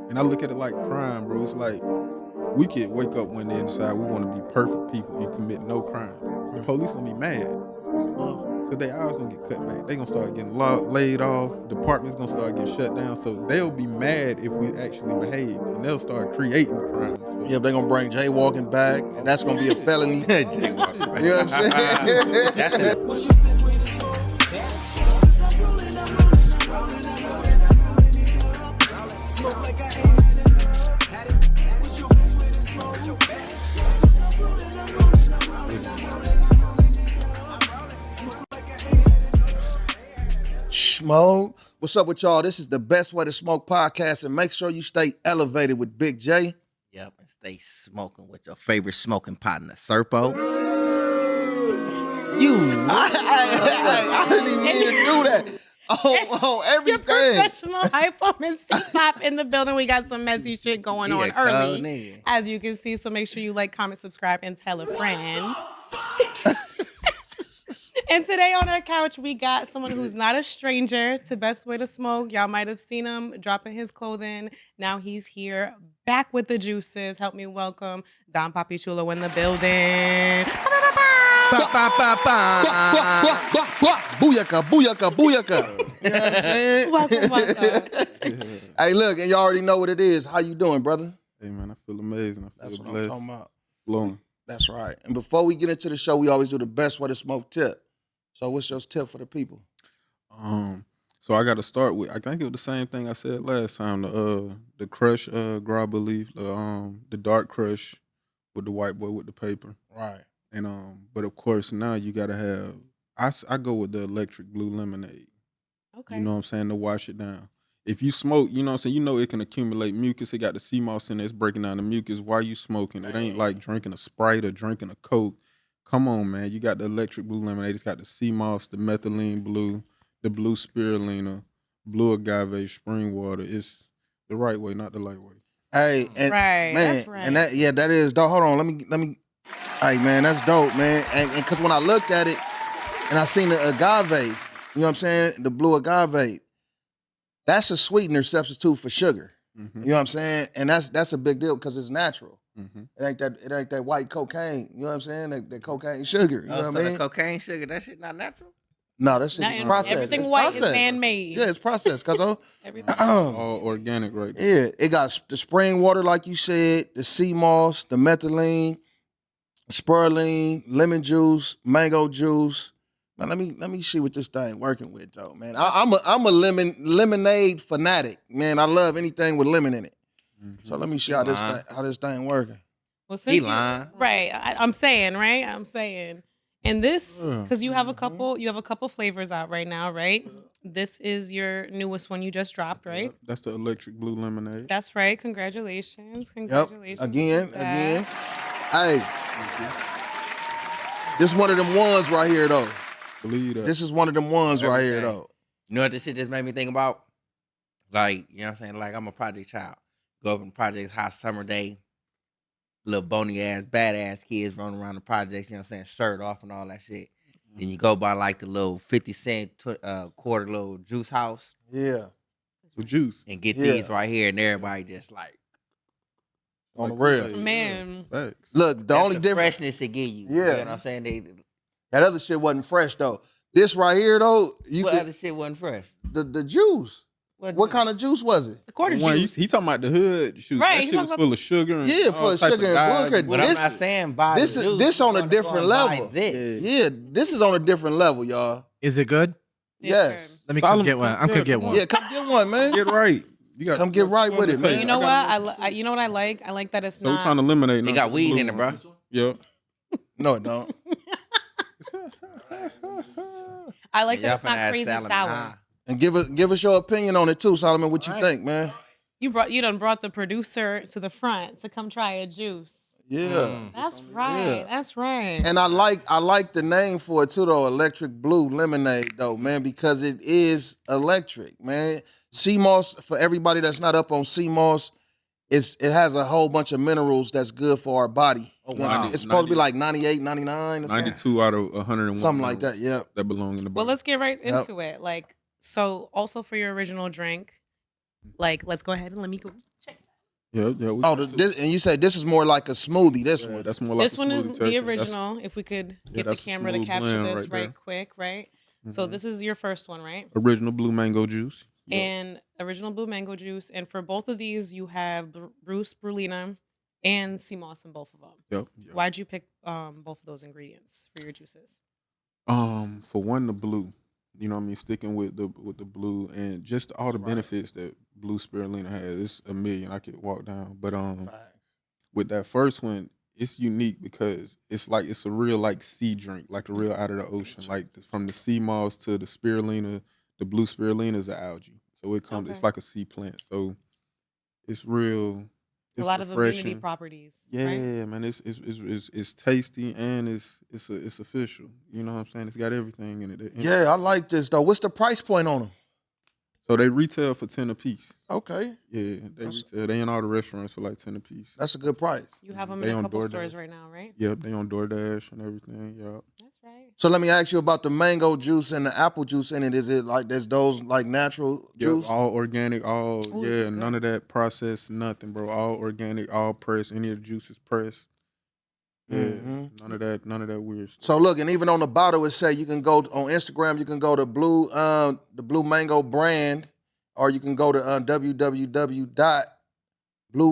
And I look at it like crime, bro. It's like we could wake up one day and decide we want to be perfect people and commit no crime. The police gonna be mad. Because they hours gonna get cut back. They gonna start getting laid off. Departments gonna start getting shut down. So they'll be mad if we actually behave, and they'll start creating crimes. Yeah, they're gonna bring jaywalking back, and that's gonna be a felony. Jaywalking. You know what I'm saying? That's it. Smoke. What's up with y'all? This is the Best Way to Smoke podcast, and make sure you stay elevated with Big J. Yep, and stay smoking with your favorite smoking partner, Serpo. I didn't even mean to do that. Oh, everything. Your professional hypo and C-pop in the building. We got some messy shit going on early, as you can see. So make sure you like, comment, subscribe, and tell a friend. And today on our couch, we got someone who's not a stranger to Best Way to Smoke. Y'all might have seen him dropping his clothing. Now he's here, back with the juices. Help me welcome Don Papi Chulo in the building. Booyaka, booyaka, booyaka. You know what I'm saying? Welcome. Hey, look, and you already know what it is. How you doing, brother? Hey man, I feel amazing. I That's feel what blessed. I'm talking about. Flowing. That's right. And before we get into the show, we always do the Best Way to Smoke tip. So what's your tip for the people? So I got to start with. I think it was the same thing I said last time. The crush grab leaf, the dark crush with the white boy with the paper. Right. And but of course now you gotta have. I go with the electric blue lemonade. Okay. You know what I'm saying, to wash it down. If you smoke, you know what I'm saying, you know it can accumulate mucus. It got the sea moss in there. It's breaking down the mucus while you smoking. It ain't like drinking a Sprite or drinking a Coke. Come on, man. You got the electric blue lemonade. It's got the sea moss, the methylene blue, the blue spirulina, blue agave, spring water. It's the right way, not the light way. Hey, and Right, man, that's right. and that is dope. Hold on, let me. Hey, man, that's dope, man. And because when I looked at it and I seen the agave, you know what I'm saying, the blue agave, that's a sweetener substitute for sugar. Mm-hmm. You know what I'm saying, and that's a big deal because it's natural. Mm-hmm. It ain't that white cocaine. You know what I'm saying? That cocaine sugar. You know what I mean? The cocaine sugar, that shit not natural? No, that shit is processed. Everything It's white processed. is man-made. Yeah, it's processed. Cause Everything. All organic right there. yeah, it got the spring water, like you said, the sea moss, the methylene, spirulina, lemon juice, mango juice. Now let me see what this thing working with, though, man. I'm a lemonade fanatic, man. I love anything with lemon in it. Mm-hmm. So let me see how this thing working. Well, since He lying. right, I'm saying, right? I'm saying. And this, because you have a couple flavors out right now, right? This is your newest one you just dropped, right? Yep, that's the electric blue lemonade. That's right. Congratulations. Yep. Congratulations. Again. to that. Hey, this one of them ones right here, though. Believe that. This is one of them ones right here, Everything. though. You know what this shit just made me think about? Like, you know what I'm saying? Like, I'm a project child. Go up in the projects, hot summer day, little bony ass, badass kids running around the projects, you know what I'm saying? Shirt off and all that shit. Then you go by like the little 50 cent quarter little juice house Yeah. with juice. and get Yeah. these right here, and everybody just like, On the real. Kool-Aid, Man. yeah. Facts. Look, the that's only the difference. freshness it give you. Yeah. You know what I'm saying? That other shit wasn't fresh, though. This right here, though, What other shit wasn't fresh? the juice. What kind of juice was it? The quarter One, juice. he talking about the hood. Shoot, Right, that he shit was talking full of sugar. And Yeah, all full of type sugar and dyes. bullcrap. But This- I'm not saying buy this the is- juice. this on a You're gonna different go and buy level. This. Yeah, this is on a different level, y'all. Is it good? Yes. Let me Follow come me. get one. I'm Yeah, gonna get come one. on. Yeah, come get one, man. Get right. You got Come get right with it, man. You know what? You know what I like? I like that it's So we're not. trying to eliminate. They got weed in it, bro. Yeah. No, it don't. I like Y'all that it's finna not add crazy salad. sour. Nah. And give us your opinion on it too, Solomon. What you think, man? You done brought the producer to the front to come try a juice. Yeah. That's right. Yeah. That's right. And I like the name for it too, though. Electric Blue Lemonade, though, man, because it is electric, man. Sea moss, for everybody that's not up on sea moss, it has a whole bunch of minerals that's good for our body. Oh, You know what I'm wow. saying? It's supposed to be like 98, 99 or something. 92 out of 101. Something like that, yeah. That belong in the Well, bottle. let's get right into it. Like, so also for your original drink, like, let's go ahead and let me go check Yeah. Oh, and you say this is more like a smoothie. This one. That's more like This a one is smoothie the texture. original. If we could get the that's a camera to smooth capture blend this right there. right quick, right? So Mhm. this is your first one, right? Original blue mango juice. Yep. And original blue mango juice. And for both of these, you have Bruce Brulina and sea moss in both of them. Yep. Why'd you pick both of those ingredients for your juices? For one, the blue. You know what I mean? Sticking with the blue and just all the benefits that blue spirulina has. It's a million I could walk down. But with that first one, it's unique because it's a real like sea drink, like a real out of the ocean. Like from the sea moss to the spirulina, the blue spirulina is an algae. So it comes it's like a sea plant. So it's real. A It's lot of immunity refreshing. properties. Yeah, right? man, it's tasty and it's official. You know what I'm saying? It's got everything in it. Yeah, I like this though. What's the price point on them? So they retail for 10 a piece. Okay, Yeah, they retail. They in all the restaurants for like 10 a piece. that's a good price. You have them They in a on couple DoorDash. stores right now, right? Yep, they on DoorDash and everything. Yep. That's right. So let me ask you about the mango juice and the apple juice in it. Is it like there's those like natural juice? Yep, all organic, all Ooh, this is none good. of that processed, nothing, bro. All organic, all pressed. Any of the juice is pressed. Yeah, none of that weird stuff. So look, and even on the bottle it say you can go on Instagram. You can go to the Blue Mango brand, or you can go to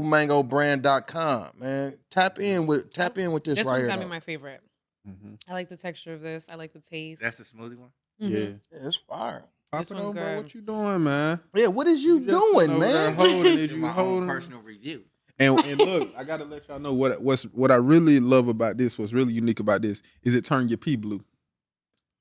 www.bluemangobrand.com. Man, tap in with this This right one's here. gotta be though. my favorite. I like the texture of this. I like the taste. That's the smoothie one. Mhm. Yeah. Yeah, it's fire. Pop This it one's on, bro. good. What you doing, man? Yeah, what is you just sitting doing, over there man? holding it, Do you my own holding. personal review. And look, I gotta let y'all know what I really love about this. What's really unique about this is it turn your pee blue.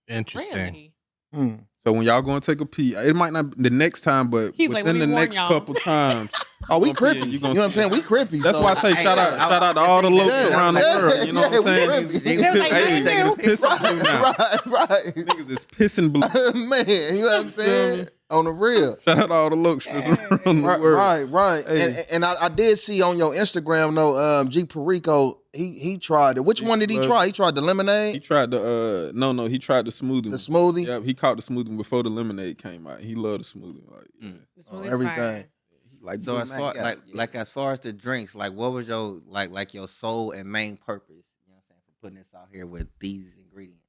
Interesting. Really? So when y'all gonna take a pee, it might not be the next time, but He's like, within "Let me the warn next y'all." couple times. Oh, we you gonna pee crippy. and You gonna know what I'm see saying? it. We crippy. That's so. why I say shout out to all the Yeah, locals around the yeah, world. You know yeah, what I'm we saying? crippy. They was like, Hey, "Thank you." niggas pissing blue now. right. Niggas is pissing blue. Man, you know what I'm saying? On the real. Shout out to all the locals around the world. Right. Hey. And I did see on your Instagram though, G Perico, he tried it. Which one did he Love- try? He tried the He lemonade, tried the he tried the smoothie. the one. smoothie, Yep, he caught the smoothie one before the lemonade came out. He loved the smoothie. Like, The smoothie's everything. fire. he like So Blue as Mac far got it. as far as the drinks, like what was your like your sole and main purpose? You know what I'm saying, for putting this out here with these ingredients.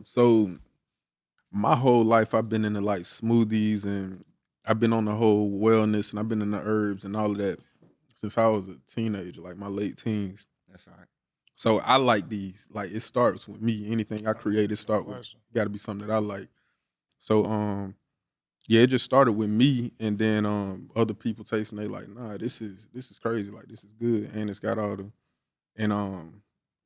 So my whole life I've been into like smoothies and I've been on the whole wellness and I've been in the herbs and all of that since I was a teenager, like my late teens. That's all right. So I like these. Like it starts with me. Anything I create, it start with got to be something that I like. So yeah, it just started with me, and then other people tasting. They like, nah, this is crazy. Like this is good, and it's got all the, and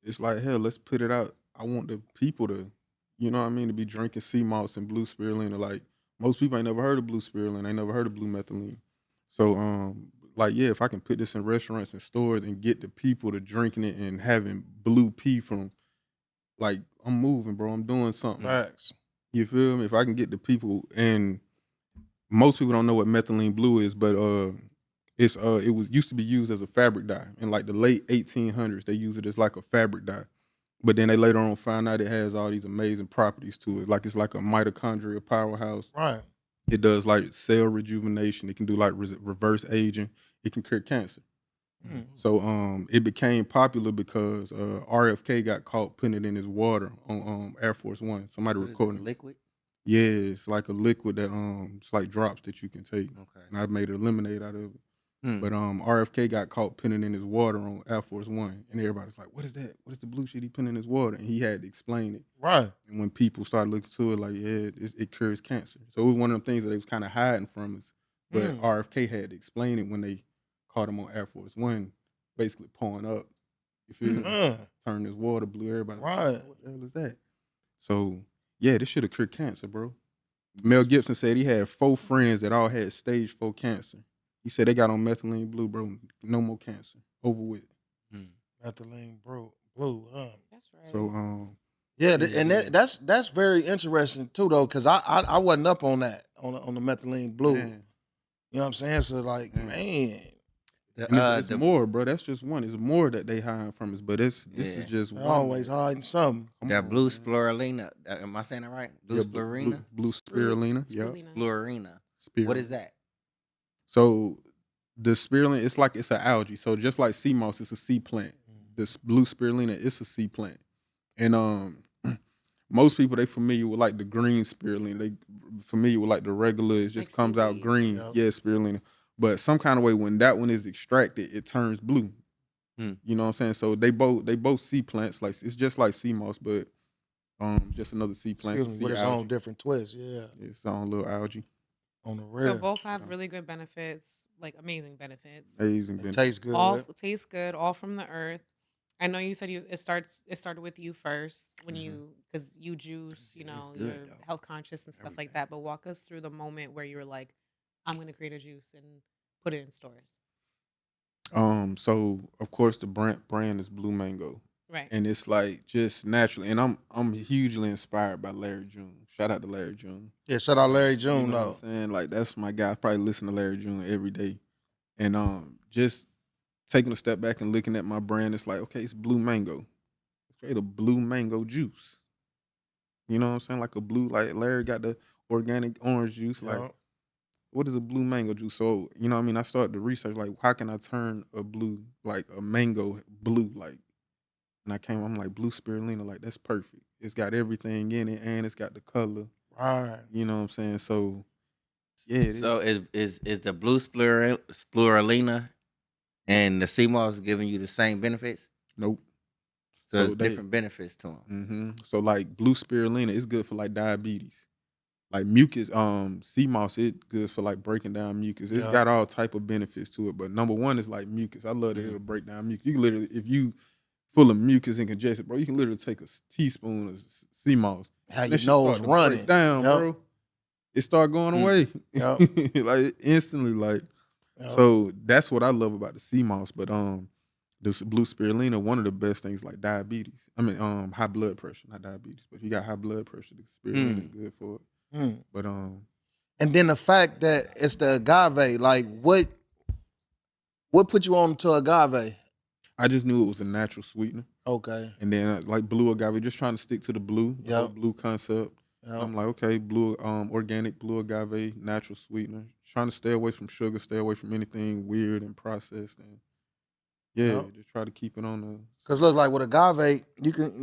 it's like hell. Let's put it out. I want the people to, you know what I mean, to be drinking sea moss and blue spirulina. Like most people ain't never heard of blue spirulina. Ain't never heard of blue methylene. So like yeah, if I can put this in restaurants and stores and get the people to drinking it and having blue pee from, like I'm moving, bro. I'm doing something. Facts. You feel me? If I can get the people, and most people don't know what methylene blue is, but it was used to be used as a fabric dye in like the late 1800s. They use it as like a fabric dye, but then they later on found out it has all these amazing properties to it. Like it's like a mitochondrial powerhouse. Right. It does like cell rejuvenation. It can do like reverse aging. It can cure cancer. So it became popular because RFK got caught putting it in his water on Air Force One. Somebody What is it, recording. liquid. Yeah, it's like a liquid that it's like drops that you can take. Okay. And I made a lemonade out of it. But RFK got caught putting it in his water on Air Force One, and everybody's like, "What is that? What is the blue shit he putting in his water?" And he had to explain it. Right. And when people started looking to it, like, yeah, it cures cancer. So it was one of them things that they was kind of hiding from us. But RFK had to explain it when they caught him on Air Force One, basically pouring up. You feel me? Turn this water blue. Everybody, Right. like, what the hell is that? So yeah, this should have cured cancer, bro. Mel Gibson said he had 4 friends that all had stage 4 cancer. He said they got on methylene blue, bro. No more cancer. Over with. Methylene blue. That's right. So Yeah, and that's very interesting too, though, because I wasn't up on that on the methylene blue. man. You know what I'm saying? So like, man, And it's more, bro. That's just one. It's more that they hiding from us, but this is just they're one. always hiding something. Come that on, blue man. spirulina. Am I saying that right? Blue Yeah, spirulina. blue spirulina. Yeah, Spirulina. Spirulina. spirulina. What is that? So The spirulina, it's an algae. So just like sea moss, it's a sea plant. This blue spirulina, it's a sea plant. And most people they familiar with like the green spirulina. They familiar with like the regular. It just Like comes out seaweed. green. Yep. Yeah, spirulina. But some kind of way when that one is extracted, it turns blue. You know what I'm saying? So they both sea plants. Like it's just like sea moss, but just another sea plant. Excuse me, with its own different twist. Yeah, It's own little algae. on the real. So both have really good benefits, like amazing benefits. Amazing It benefits. tastes good. All taste good, all from the earth. I know you said it started with you first when because you juice, It is you're good, though. health conscious and stuff like that. But walk us through the moment where you were like, I'm gonna create a juice and put it in stores. So of course the brand is Blue Mango. Right. And it's like just naturally, and I'm hugely inspired by Larry June. Shout out to Larry June. Yeah, shout out Larry June, You know though. what I'm saying? Like that's my guy. I probably listen to Larry June every day. And just taking a step back and looking at my brand, it's like, okay, it's Blue Mango. Let's create a blue mango juice. You know what I'm saying? Like a blue, like Larry got the organic orange juice. Like, Yup. what is a blue mango juice? So, you know what I mean? I started to research, like, how can I turn a blue, like a mango blue? Like, and I'm like, blue spirulina, like, that's perfect. It's got everything in it and it's got the color. Right. You know what I'm saying? So, yeah. So is the blue spirulina and the sea moss giving you the same benefits? Nope. So there's they- different benefits to them. So, like, blue spirulina is good for, like, diabetes. Like mucus, sea moss, it's good for like breaking down mucus. It's Yeah. got all type of benefits to it, but number one is like mucus. I love that it'll break down mucus. You can literally, if you full of mucus and congested, bro, you can literally take a teaspoon of sea moss. How That your shit nose start to break running. down, Yup. bro. It start going away, Yup. like instantly. Like Yup. so, that's what I love about the sea moss. But this blue spirulina, one of the best things like diabetes. I mean, high blood pressure, not diabetes, but if you got high blood pressure, the spirulina is good for it. But And then the fact that it's the agave, like what put you on to agave? I just knew it was a natural sweetener. Okay. And then like blue agave, just trying to stick to the blue, the whole Yep. blue concept. Yup. I'm like, okay, blue, organic blue agave, natural sweetener. Trying to stay away from sugar, stay away from anything weird and processed, and Yep. just try to keep it on the. Cause look, like with agave,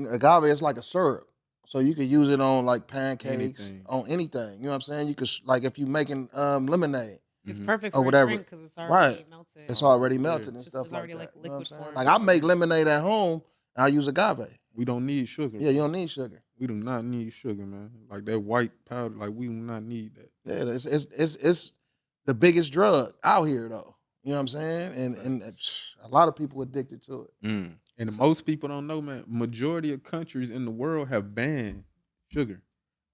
agave is like a syrup, so you can use it on like pancakes, Anything. on anything. You know what I'm saying? You could like if you making lemonade, It's Mhm. perfect Or for whatever. a drink because it's already Right. melted. it's already Yeah. melted and It's stuff like already that. like You know what I'm liquid saying? form. Like I make lemonade at home, and I use agave. We don't need sugar. Yeah, you don't need sugar. We do not need sugar, man. Like that white powder, like we do not need that. Yeah, it's the biggest drug out here though. You know what I'm saying? And a lot of people addicted to it. And most people don't know, man. Majority of countries in the world have banned sugar.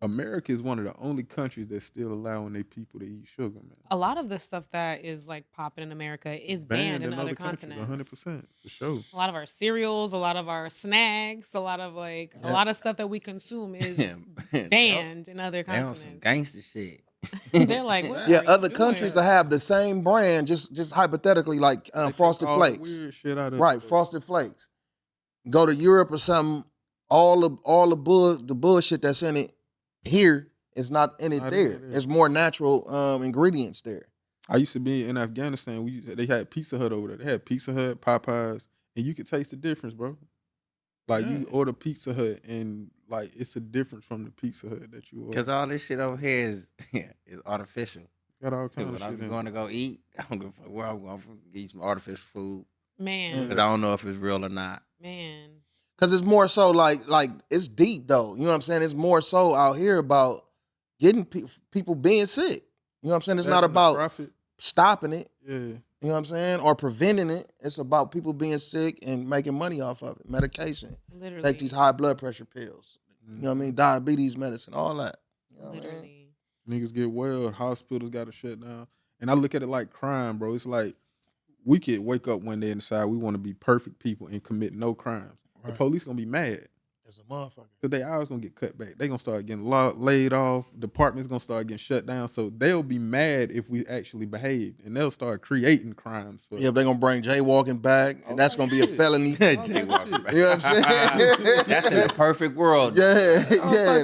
America is one of the only countries that's still allowing their people to eat sugar, man. A lot of the stuff that is like popping in America is banned in other continents. 100%, for sure. A lot of our cereals, a lot of our snacks, a lot of stuff that we consume is banned in other They on some continents. gangster shit. They're like, what Yeah, are you other doing? countries that have the same brand, just hypothetically, like They take Frosted all the Flakes. weird shit out of Right, it. Frosted Flakes. Go to Europe or something, all the bullshit that's in it here is not in it Not in there. it there. There's more natural ingredients there. I used to be in Afghanistan. They had Pizza Hut over there. They had Pizza Hut, Popeyes, and you could taste the difference, bro. Like you order Pizza Hut, and like it's a difference from the Pizza Hut that you order. Because all this shit over here is artificial. Got all kinds When of I'm shit in going it. to go eat, I don't give a fuck where I'm going to eat some artificial food. Man, Because I don't know if it's real or not. man. Cause it's more so like it's deep though. You know what I'm saying? It's more so out here about getting people being sick. You know what I'm saying? It's That not and the about profit. stopping it. Yeah. You know what I'm saying? Or preventing it. It's about people being sick and making money off of it. Medication. Literally. Take these high blood pressure pills. You know what I mean? Diabetes medicine, all that. You know what I mean? Literally. Niggas get well, hospitals got to shut down. And I look at it like crime, bro. It's like we could wake up one day and decide we want to be perfect people and commit no crimes. The Right. police gonna be mad It's a motherfucker. because they hours gonna get cut back. They gonna start getting laid off. Departments gonna start getting shut down. So they'll be mad if we actually behaved, and they'll start creating crimes. For Yeah, they're gonna bring jaywalking back, and that's gonna be a shit. felony. Jaywalking back. You know what I'm saying? That's in the perfect world. Yeah, type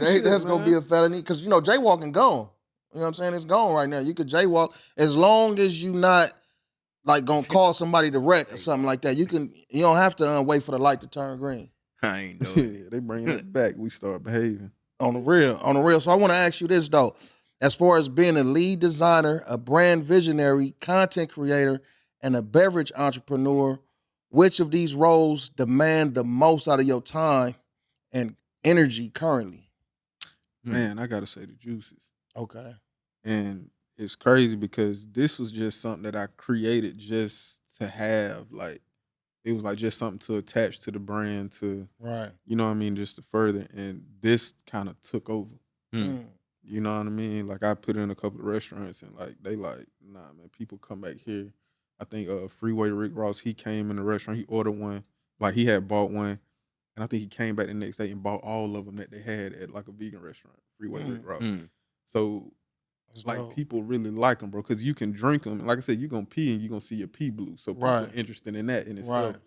of shit, that's gonna be man. a felony because jaywalking gone. You know what I'm saying? It's gone right now. You could jaywalk as long as you not like gonna call somebody to wreck or something like that. You don't have to wait for the light to turn green. I ain't know. Yeah, they bringing it back. We start behaving. On the real. So I want to ask you this though. As far as being a lead designer, a brand visionary, content creator, and a beverage entrepreneur, which of these roles demand the most out of your time and energy currently? Man, I gotta say the juices. Okay. And it's crazy because this was just something that I created just to have. Like, it was like just something to attach to the brand to, Right. you know what I mean, just to further. And this kind of took over. You know what I mean? Like, I put in a couple of restaurants and like they like, nah, man, people come back here. I think Freeway Rick Ross, he came in the restaurant, he ordered one, like he had bought one, and I think he came back the next day and bought all of them that they had at like a vegan restaurant, Freeway Rick Ross. So it's like people really like them, bro, because you can drink them. Like I said, you're gonna pee and you're gonna see your pee blue. So people are interested in that in itself. Right.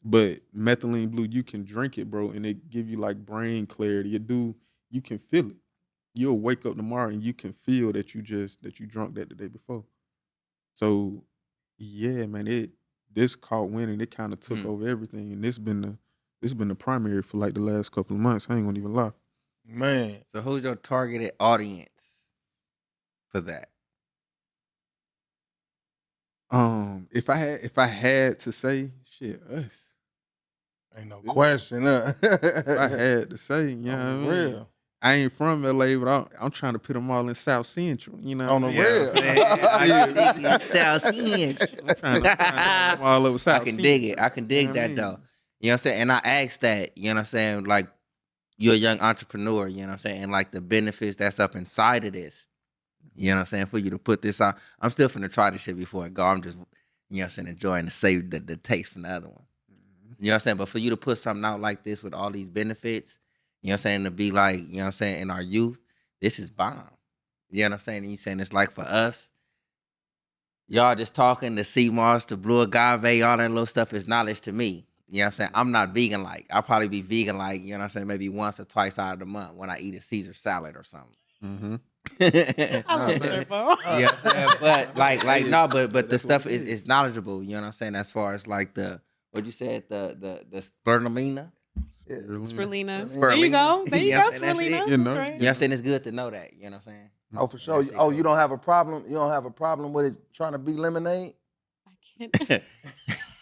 But methylene blue, you can drink it, bro, and it give you like brain clarity. You can feel it. You'll wake up tomorrow and you can feel that you drunk that the day before. So yeah, man, this caught wind and it kind of took over everything. And this been the primary for like the last couple of months. I ain't gonna even lie. Man. So who's your targeted audience for that? If I had to say, shit, us. Ain't no question, huh? If I had to say, you know what I mean? Real. I ain't from LA, but I'm trying to put them all in South Central, you know. On the real. South Central. I'm trying to put them all over South I can Central. dig it. I can dig You know what I that mean? though. You know what I'm saying? And I asked that, you know what I'm saying, like you're a young entrepreneur, you know what I'm saying, and like the benefits that's up inside of this. You know what I'm saying? For you to put this out. I'm still finna try this shit before I go. I'm just, you know what I'm saying, enjoying the taste from the other one. You know what I'm saying? But for you to put something out like this with all these benefits, you know what I'm saying, to be like, you know what I'm saying, in our youth, this is bomb. You know what I'm saying? And you saying it's like for us, y'all just talking, the sea moss, the blue agave, all that little stuff is knowledge to me. You know what I'm saying? I'm not vegan like. I'll probably be vegan like, you know what I'm saying, maybe once or twice out of the month when I eat a Caesar salad or something. Mm-hmm. I love Turbo. You know what I'm saying? But no, but the stuff is knowledgeable, you know what I'm saying, as far as like what you said, the spirulina. Spirulina. Spirulina. There you go. There you Yeah, go, and that's it. Spirulina. You know? That's right. You know what I'm saying? It's good to know that, you know what I'm saying? Oh, for sure. Oh, you don't have a problem? You don't have a problem with it trying to be lemonade?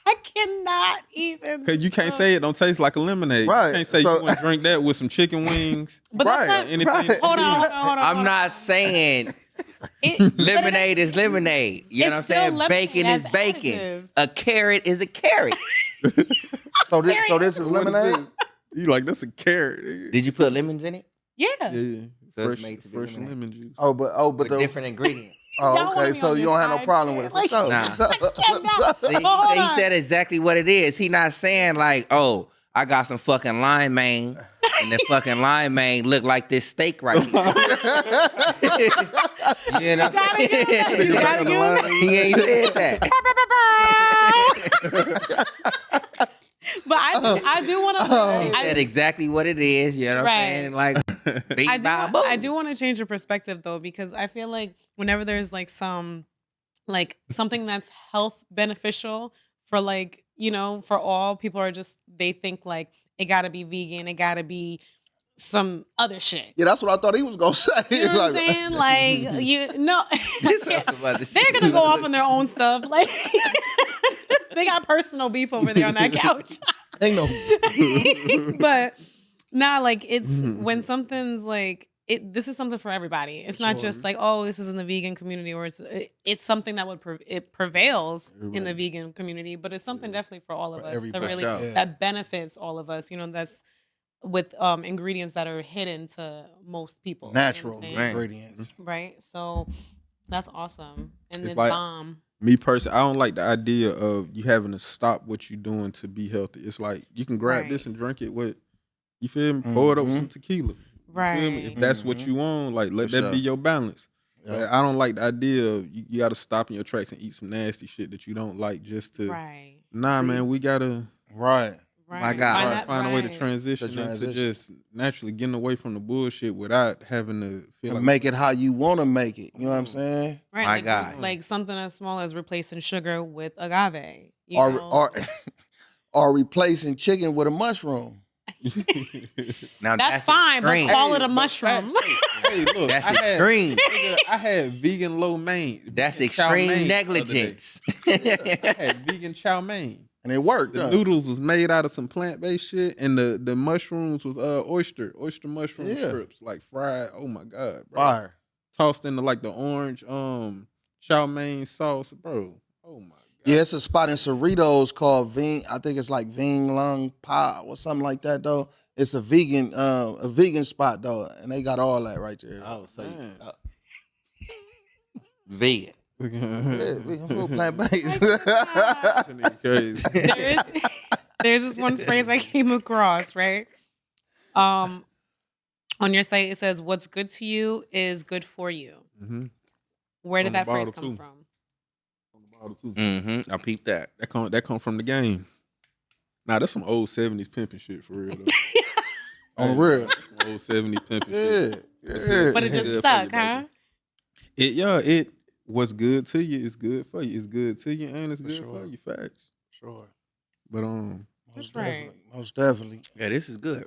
I cannot even. Cause you can't say it don't taste like a lemonade. Right. You can't say So- you want to drink that with some chicken wings. But that's Right, not. anything. right. Hold on. I'm not saying It, lemonade is lemonade. You know what I'm It's still saying? lemonade. Bacon is It has bacon. additives. A carrot is a carrot. So this is What is lemonade? this? You like, that's a carrot. nigga. Did you put lemons in it? Yeah. Yeah. So it's Fresh, made to be fresh lemonade. lemon juice. Oh, but With the different ingredients. Oh, Y'all wanna okay. be So on you this don't have no side problem shit. with it. Like, For sure. Nah. For sure. cannot. See, Hold he on. said exactly what it is. He not saying like, oh, I got some fucking lime main, and the fucking lime main look like this steak right here. You know? You gotta give him. You gotta give him. He ain't said that. But I do want He to. said exactly what it is. You know what I'm saying? Like, I do want to change your perspective though, because I feel like whenever there's like something that's health beneficial for like, you know, for all people are just, they think like it gotta be vegan, it gotta be some other shit. Yeah, that's what I thought he was gonna say. You know what I'm saying? Like you no they're gonna go off on their own stuff. Like they got personal beef over there on that couch. Ain't no. But nah, like it's when something's like this is something for everybody. It's not just like, oh, this is in the vegan community, or it's something that it prevails in the vegan community, but it's something definitely for all of us to really sure. that benefits all of us. You know, that's with ingredients that are hidden to most people. Natural You know what I'm saying? ingredients. Right? So that's awesome. And It's it's like- bomb. Me personally, I don't like the idea of you having to stop what you're doing to be healthy. It's like you can grab this and drink it with, you feel me? Pour it over some tequila. You feel me? If that's what you want, like let that be your balance. Yeah. But I don't like the idea of you got to stop in your tracks and eat some nasty shit that you don't like just to. Right. Nah, man, we gotta. Right. My God. Find a way to transition into just naturally getting away from the bullshit without having to feel and make it how you want to make it. You know what I'm saying? Right, My like, God. like something as small as replacing sugar with agave. Or replacing chicken with a mushroom. Now that's fine, extreme. but call it a mushroom. Hey, look, That's extreme. extreme. I had vegan lo mein. That's vegan chow mein extreme the other day. negligence. I had vegan chow mein. And it worked. The noodles was made out of some plant-based shit, and the mushrooms was oyster mushroom strips, like fried. Oh my god, bro! Fire. Tossed into like the orange chow mein sauce, bro. Oh my god. Yeah, it's a spot in Cerritos called I think it's like Ving Lung Pa or something like that though. It's a vegan spot though, and they got all that right there. Oh, so vegan. Yeah, vegan food, plant based. Crazy. There's this one phrase I came across, right? On your site, it says, "What's good to you is good for you." Mm-hmm. Where did On that the phrase bottle, come too. from? Mm-hmm. I peeped that. That come from the game. Nah, that's some old 70s pimping shit for real though. On the real. Some old 70s pimping shit. Yeah. But it just Good for stuck, you, huh? baby. It what's good to you is good for you. It's good to you and it's good sure. for you. Facts. Sure. But That's right. Most definitely. Yeah, this is good.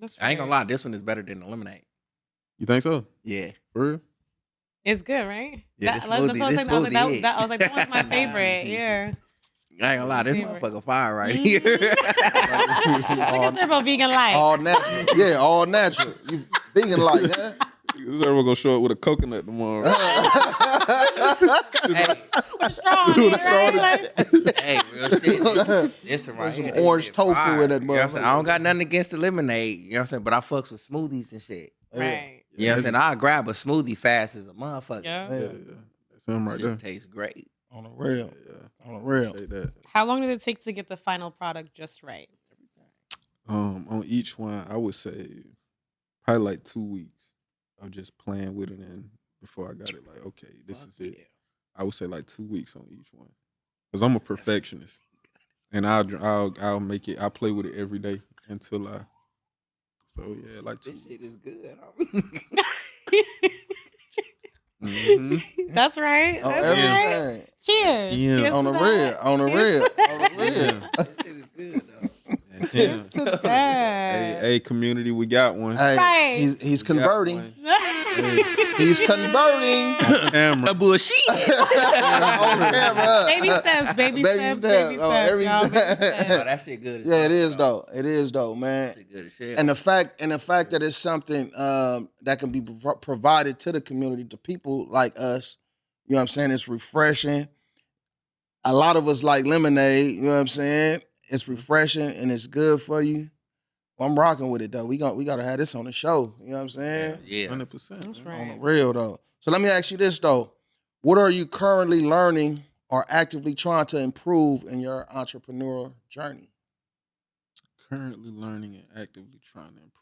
That's I ain't gonna right. lie, this one is better than the lemonade. you think so? Yeah. For real? It's good, right? Yeah, That's this what I was smoothie- saying. this smoothie, I was like, that one's my favorite. Yeah. I ain't gonna lie, this Favorite. motherfucker fire right here. Look at Turbo Vegan Life. All natural. Yeah, all natural. You vegan like, huh? We're gonna show up with a coconut tomorrow. Hey, With a straw in it, right? Like- hey, real shit. This one right Some here. this orange shit tofu fire. in that You know what I'm saying? motherfucker. I don't got nothing against the lemonade, you know what I'm saying? But I fucks with smoothies and shit. Right. You know what I'm saying? I'll grab a smoothie fast as a motherfucker. Yeah. Yeah. That's him right Shit there. tastes great. On the real. Yeah. On the real. Appreciate that. How long did it take to get the final product just right? On each one, I would say probably like 2 weeks of just playing with it, and before I got it, like, okay, this is it. I would say like 2 weeks on each one, because I'm a perfectionist, and I'll make it. I play with it every day until I. So yeah, like 2 This weeks. shit is good. Mhm. That's right. On That's right. everything. Cheers. Yeah. Cheers On to the that. real. On the real. On the real. This shit is good though. Yeah. Cheers to that. Hey, community, we got one. Hey, Right. he's We got converting. one. He's converting. On camera. A bullshit. On camera. Baby steps, baby steps, baby Oh, steps. every- Y'all, baby steps. Oh, that shit good as Yeah, it fuck, is though. though. It is though, man. That shit good as shit. And the fact that it's something that can be provided to the community, to people like us, you know what I'm saying? It's refreshing. A lot of us like lemonade, you know what I'm saying? It's refreshing and it's good for you. Well, I'm rocking with it though. We gotta have this on the show. You know what I'm saying? Yeah. 100%. That's On the right. real though. So let me ask you this though. What are you currently learning or actively trying to improve in your entrepreneurial journey? Currently learning and actively trying to improve.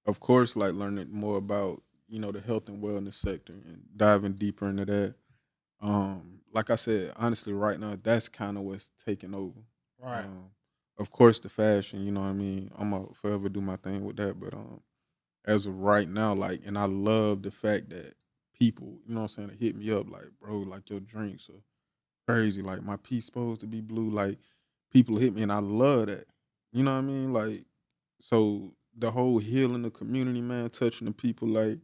Of course, like learning more about, the health and wellness sector and diving deeper into that. Like I said, honestly, right now, that's kind of what's taking over. Right. Of course, the fashion, you know what I mean? I'm going to forever do my thing with that. But as of right now, like, and I love the fact that people, you know what I'm saying, hit me up like, bro, like your drinks are crazy. Like my piece supposed to be blue. Like people hit me and I love that. You know what I mean? Like, so the whole healing the community, man, touching the people, like,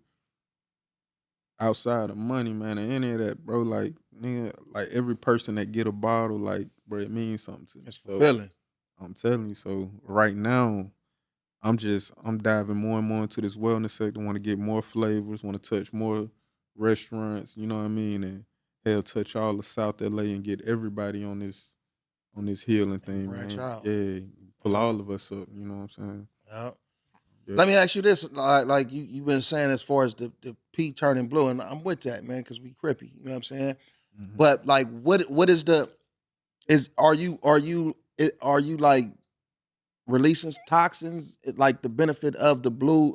outside of money, man, and any of that, bro, like, nigga, like every person that get a bottle, like, bro, it means something to me. It's So, fulfilling. I'm telling you. So right now, I'm diving more and more into this wellness sector. Want to get more flavors. Want to touch more restaurants. You know what I mean? And hell, touch all of South LA and get everybody on this healing thing, branch man. out. Yeah, pull all of us up. You know what I'm saying? Yep. Yeah. Let me ask you this, like you've been saying as far as the pea turning blue, and I'm with that, man, because we crippy. You know what I'm saying? Mhm. But like, what is are you like releasing toxins? Like the benefit of the blue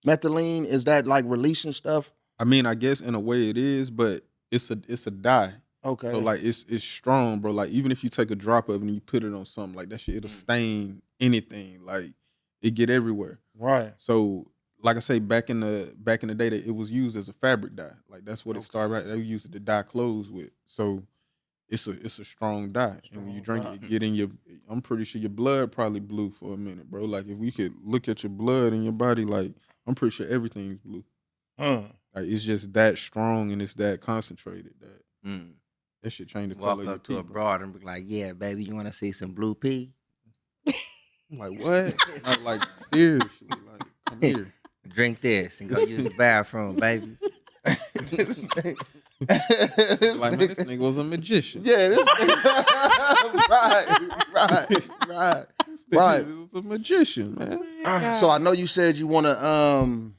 methylene, is that like releasing stuff? I mean, I guess in a way it is, but it's a dye. Okay. So like it's strong, bro. Like even if you take a drop of it and you put it on something like that shit, it'll stain anything. Like it get everywhere. Right. So like I say, back in the day, that it was used as a fabric dye. Like that's what it started. Right, they used it to dye clothes with. So it's a strong dye, and when you drink it, get in your. I'm pretty sure your blood probably blue for a minute, bro. Like if we could look at your blood in your body, like I'm pretty sure everything's blue. Like it's just that strong and it's that concentrated that that shit change the color Walk of your up to a teeth, bro. broad and be like, "Yeah, baby, you want to see some blue pea? I'm like what? Like seriously, like come here. Drink this and go use the bathroom, baby." Like man, this nigga was a magician. Yeah, this right. This was a magician, man. So I know you said you want to,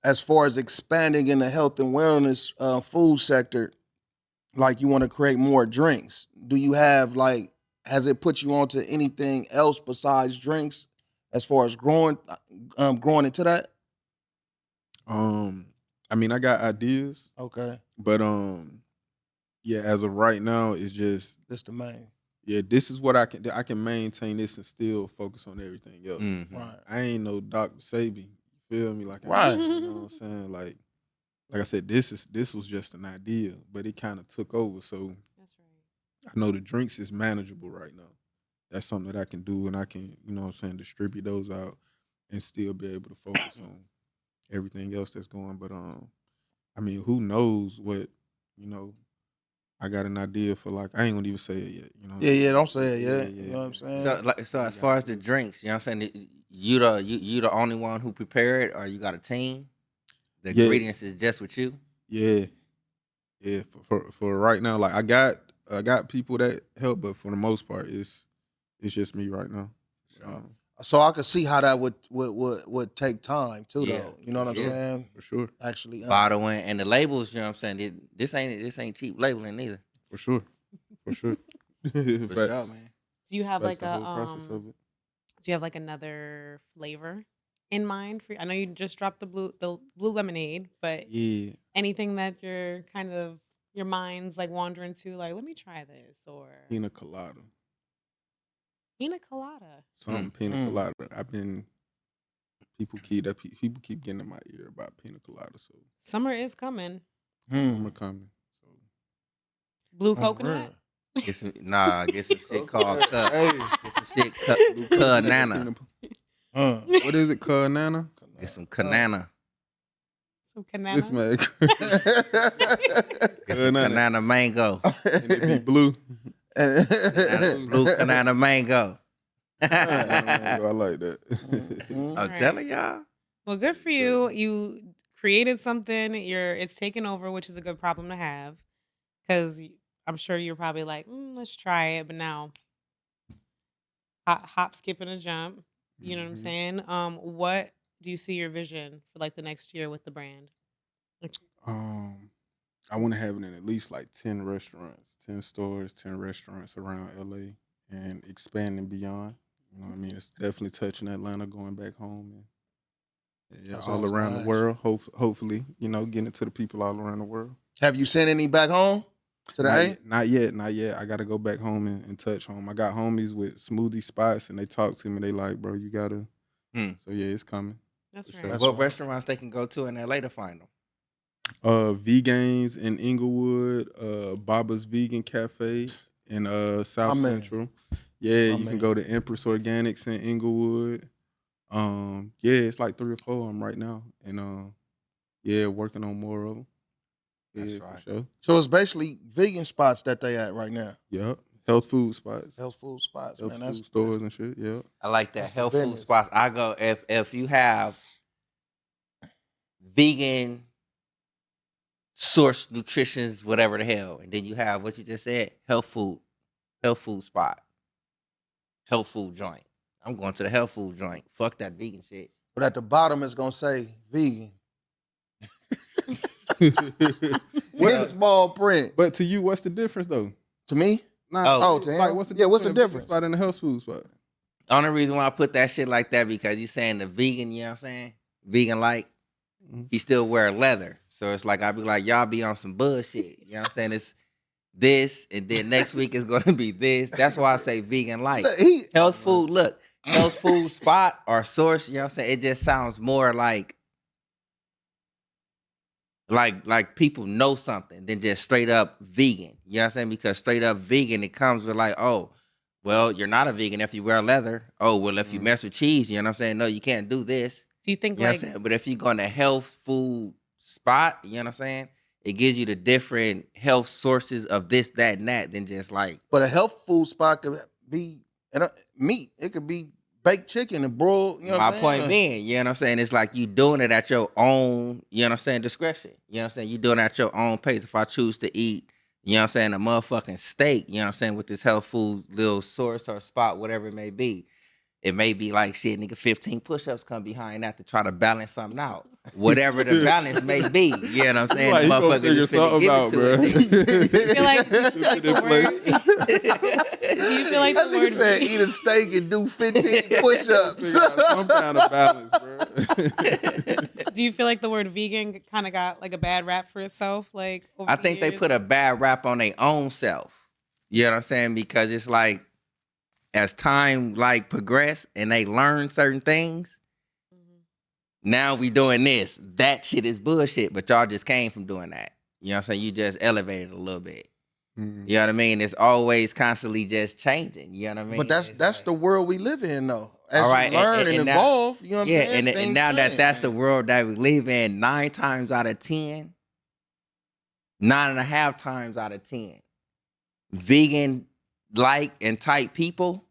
as far as expanding in the health and wellness food sector, like you want to create more drinks. Do you have like, has it put you onto anything else besides drinks, as far as growing into that? I mean, I got ideas, Okay, but yeah, as of right now, it's just that's the main. yeah, this is what I can maintain this and still focus on everything else. Right. I ain't no Dr. Sabi. You feel me? Like Right. you know what I'm saying? Like I said, this was just an idea, but it kind of took over. So That's right. I know the drinks is manageable right now. That's something that I can do, and I can, you know what I'm saying, distribute those out and still be able to focus on everything else that's going. But I mean, who knows what, you know, I got an idea for, like, I ain't gonna even say it yet, you know. Yeah, don't say it yet. You know what I'm saying? So as far as the drinks, you know what I'm saying, you the only one who prepare it, or you got a team? The ingredients is just with you? Yeah. For right now, like I got people that help, but for the most part, it's just me right now. So I could see how that would take time too, though. You know what I'm saying? For sure. Actually, Bottling and the labels, you know what I'm saying? This ain't cheap labeling either. For sure. For sure, man. Do you have like the a whole process of it. do you have like another flavor in mind for? I know you just dropped the blue lemonade, but Yeah. anything that you're kind of your mind's like wandering to, like let me try this, or Pina colada. pina colada. Something pina colada. People keep getting in my ear about pina colada. So Summer is coming. summer coming. So Blue coconut. Get some shit called cut. Get some shit cut nana. What is it? Nana? Get some canana. Some canana. This man. Get some canana mango. And it be blue. Blue canana mango. I like that. I'm telling y'all. Well, good for you. You created something. It's taken over, which is a good problem to have, because I'm sure you're probably like, let's try it. But now, hop, skip, and a jump. You know what I'm saying? What do you see your vision for like the next year with the brand? I want to have it in at least like 10 restaurants, 10 stores, 10 restaurants around LA and expanding beyond. You know what I mean? It's definitely touching Atlanta, going back home, and all around the world. Hopefully, you know, getting it to the people all around the world. Have you sent any back home today? Not yet. I got to go back home and touch home. I got homies with smoothie spots, and they talk to me. They like, bro, you got to. So, yeah, it's coming. That's sure. right. What restaurants they can go to in LA to find them? Vegainz in Inglewood, Baba's Vegan Cafe in South Central. Yeah, you can go to Empress Organics in Inglewood. Yeah, it's like 3 or 4 of them right now, and yeah, working on more of them. Yeah, That's right. For sure. So it's basically vegan spots that they at right now. Yep, health food spots, Health food spots, health man. food stores and shit. Yeah, I like that. That's the Health food business. spots. I go if you have vegan source nutritions, whatever the hell, and then you have what you just said, health food spot, health food joint. I'm going to the health food joint. Fuck that vegan shit. But at the bottom it's gonna say vegan. With small print. but to you, what's the difference though? To me? Nah, to him? like, what's the Yeah, what's the between a vegan difference? spot and a health food spot? Only reason why I put that shit like that because he's saying the vegan, you know what I'm saying? Vegan like, he still wear leather. So it's like, I'd be like, y'all be on some bullshit. You know what I'm saying? It's this, and then next week is going to be this. That's why I say vegan light. Look, he Health food, look, health food spot or source, you know what I'm saying? It just sounds more like people know something than just straight up vegan. You know what I'm saying? Because straight up vegan, it comes with like, oh, well, you're not a vegan if you wear leather. Oh, well, if you mess with cheese, you know what I'm saying? No, you can't do this. Do you think You know like what I'm saying? But if you go in a health food spot, you know what I'm saying? It gives you the different health sources of this, that, and that than just like. but a health food spot could be meat. It could be baked chicken and broiled. You know My what I'm point saying? being, you know what I'm saying? It's like you doing it at your own, you know what I'm saying, discretion. You know what I'm saying? You doing it at your own pace. If I choose to eat, you know what I'm saying, a motherfucking steak, you know what I'm saying, with this health food little source or spot, whatever it may be. It may be like, shit, nigga, 15 push-ups come behind that to try to balance something out. Whatever the balance may be, you know what I'm saying? Like, he gonna Motherfucker figure just finna something give out, it to bro. it. do you feel like the word do you feel like That the nigga word said eat a steak and do 15 push-ups. Figure out some kind of balance, bro. do you feel like the word vegan kind of got like a bad rap for itself? Like over I the think they years? put a bad rap on their own self. You know what I'm saying? Because it's like, as time like progressed and they learn certain things, now we doing this. That shit is bullshit, but y'all just came from doing that. You know what I'm saying? You just elevated a little bit. Mhm. You know what I mean? It's always constantly just changing. You know what I mean? But that's It's the like- world we live in, though. As All right, you learn and now- evolve, you know what I'm yeah, saying? and Things now that change. that's the world that we live in, 9 times out of 10, 9.5 times out of 10, vegan like and type people,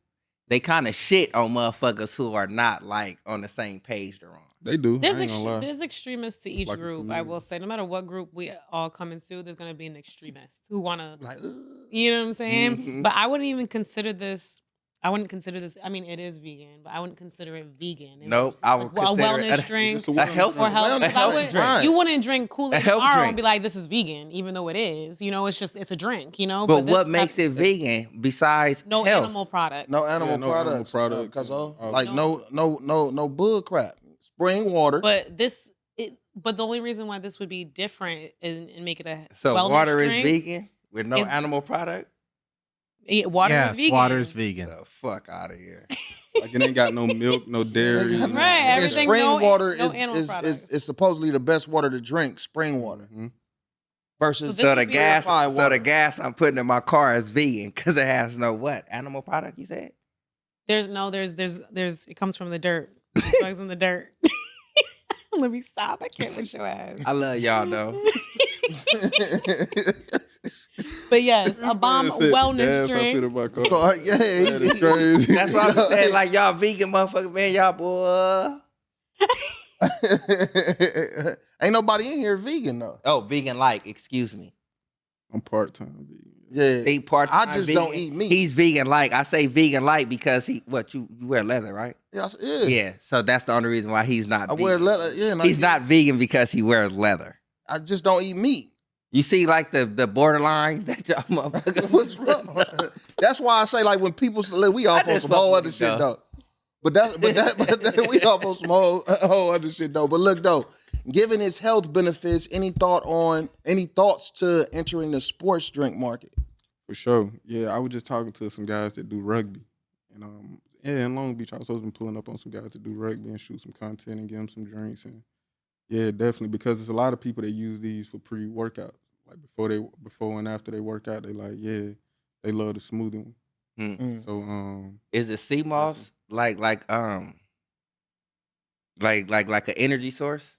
they kind of shit on motherfuckers who are not like on the same page they're on. They do. There's I ain't gonna lie. there's extremists to each Like a group. I community. will say, no matter what group we all come into, there's gonna be an extremist who wanna, Like, you know what I'm saying? Mhm. But I wouldn't even consider this. I wouldn't consider this. I mean, it is vegan, but I wouldn't consider it vegan. It Nope, was I would like, consider a it wellness a- drink Just a A wellness health, drink. or health. Wellness Because I drink, would, right. you wouldn't drink Kool-Aid A health tomorrow drink. and be like, "This is vegan," even though it is. You know, it's a drink. You know, but this- what makes it vegan besides no health? animal products? no animal no animal products. products Cause and like no bull crap. Spring water. But but the only reason why this would be different and make it a So wellness water drink, is vegan with no is- animal product? Water yes, is vegan. water is vegan. The fuck out of here. Like it ain't got no milk, no dairy. Right, no- Right, And everything- spring no- water no is, animal is, products. is supposedly the best water to drink. Spring water Mhm. versus So this So would the be gas, purified so water. the gas I'm putting in my car is vegan because it has no what animal product. You said? There's it comes from the dirt. It bugs in the dirt. Let me stop. I can't with your ass. I love y'all though. But yes, a bomb Man said the wellness gas I put drink. in my car. yeah, That is crazy. That's why I'm saying like y'all vegan motherfucker, man. Y'all boy. Ain't nobody in here vegan though. Oh, vegan like. Excuse me. I'm part time vegan. Yeah, He part. I just don't eat meat. He's vegan like. I say vegan like because you wear leather, right? yeah. Yeah. So that's the only reason why he's not. I vegan. wear leather. Yeah, and He's not vegan because he wears leather. I just don't eat meat. You see, like the borderlines that y'all motherfuckers. What's wrong? That's why I say like when people say, we off on just some fuck whole with other you, shit though. though. But we off on some whole other shit though. But look though, given its health benefits, any thoughts to entering the sports drink market? For sure. Yeah, I was just talking to some guys that do rugby. And in Long Beach, I was supposed to be pulling up on some guys that do rugby and shoot some content and give them some drinks. And yeah, definitely, because there's a lot of people that use these for pre-workouts. Like before and after they work out, they like, yeah, they love the smoothie one. Mm. So Is it sea moss like an energy source,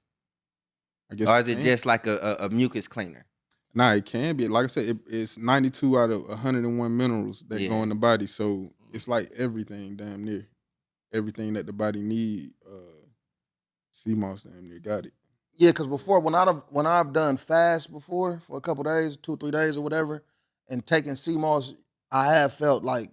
I guess or is it it can. just like a mucus cleaner? Nah, it can be. Like I said, it's 92 out of 101 minerals that Yeah. go in the body. So it's like everything, damn near. Everything that the body need, sea moss damn near got it. Yeah, because before when I've done fast before for a couple days, 2 or 3 days or whatever, and taking sea moss, I have felt like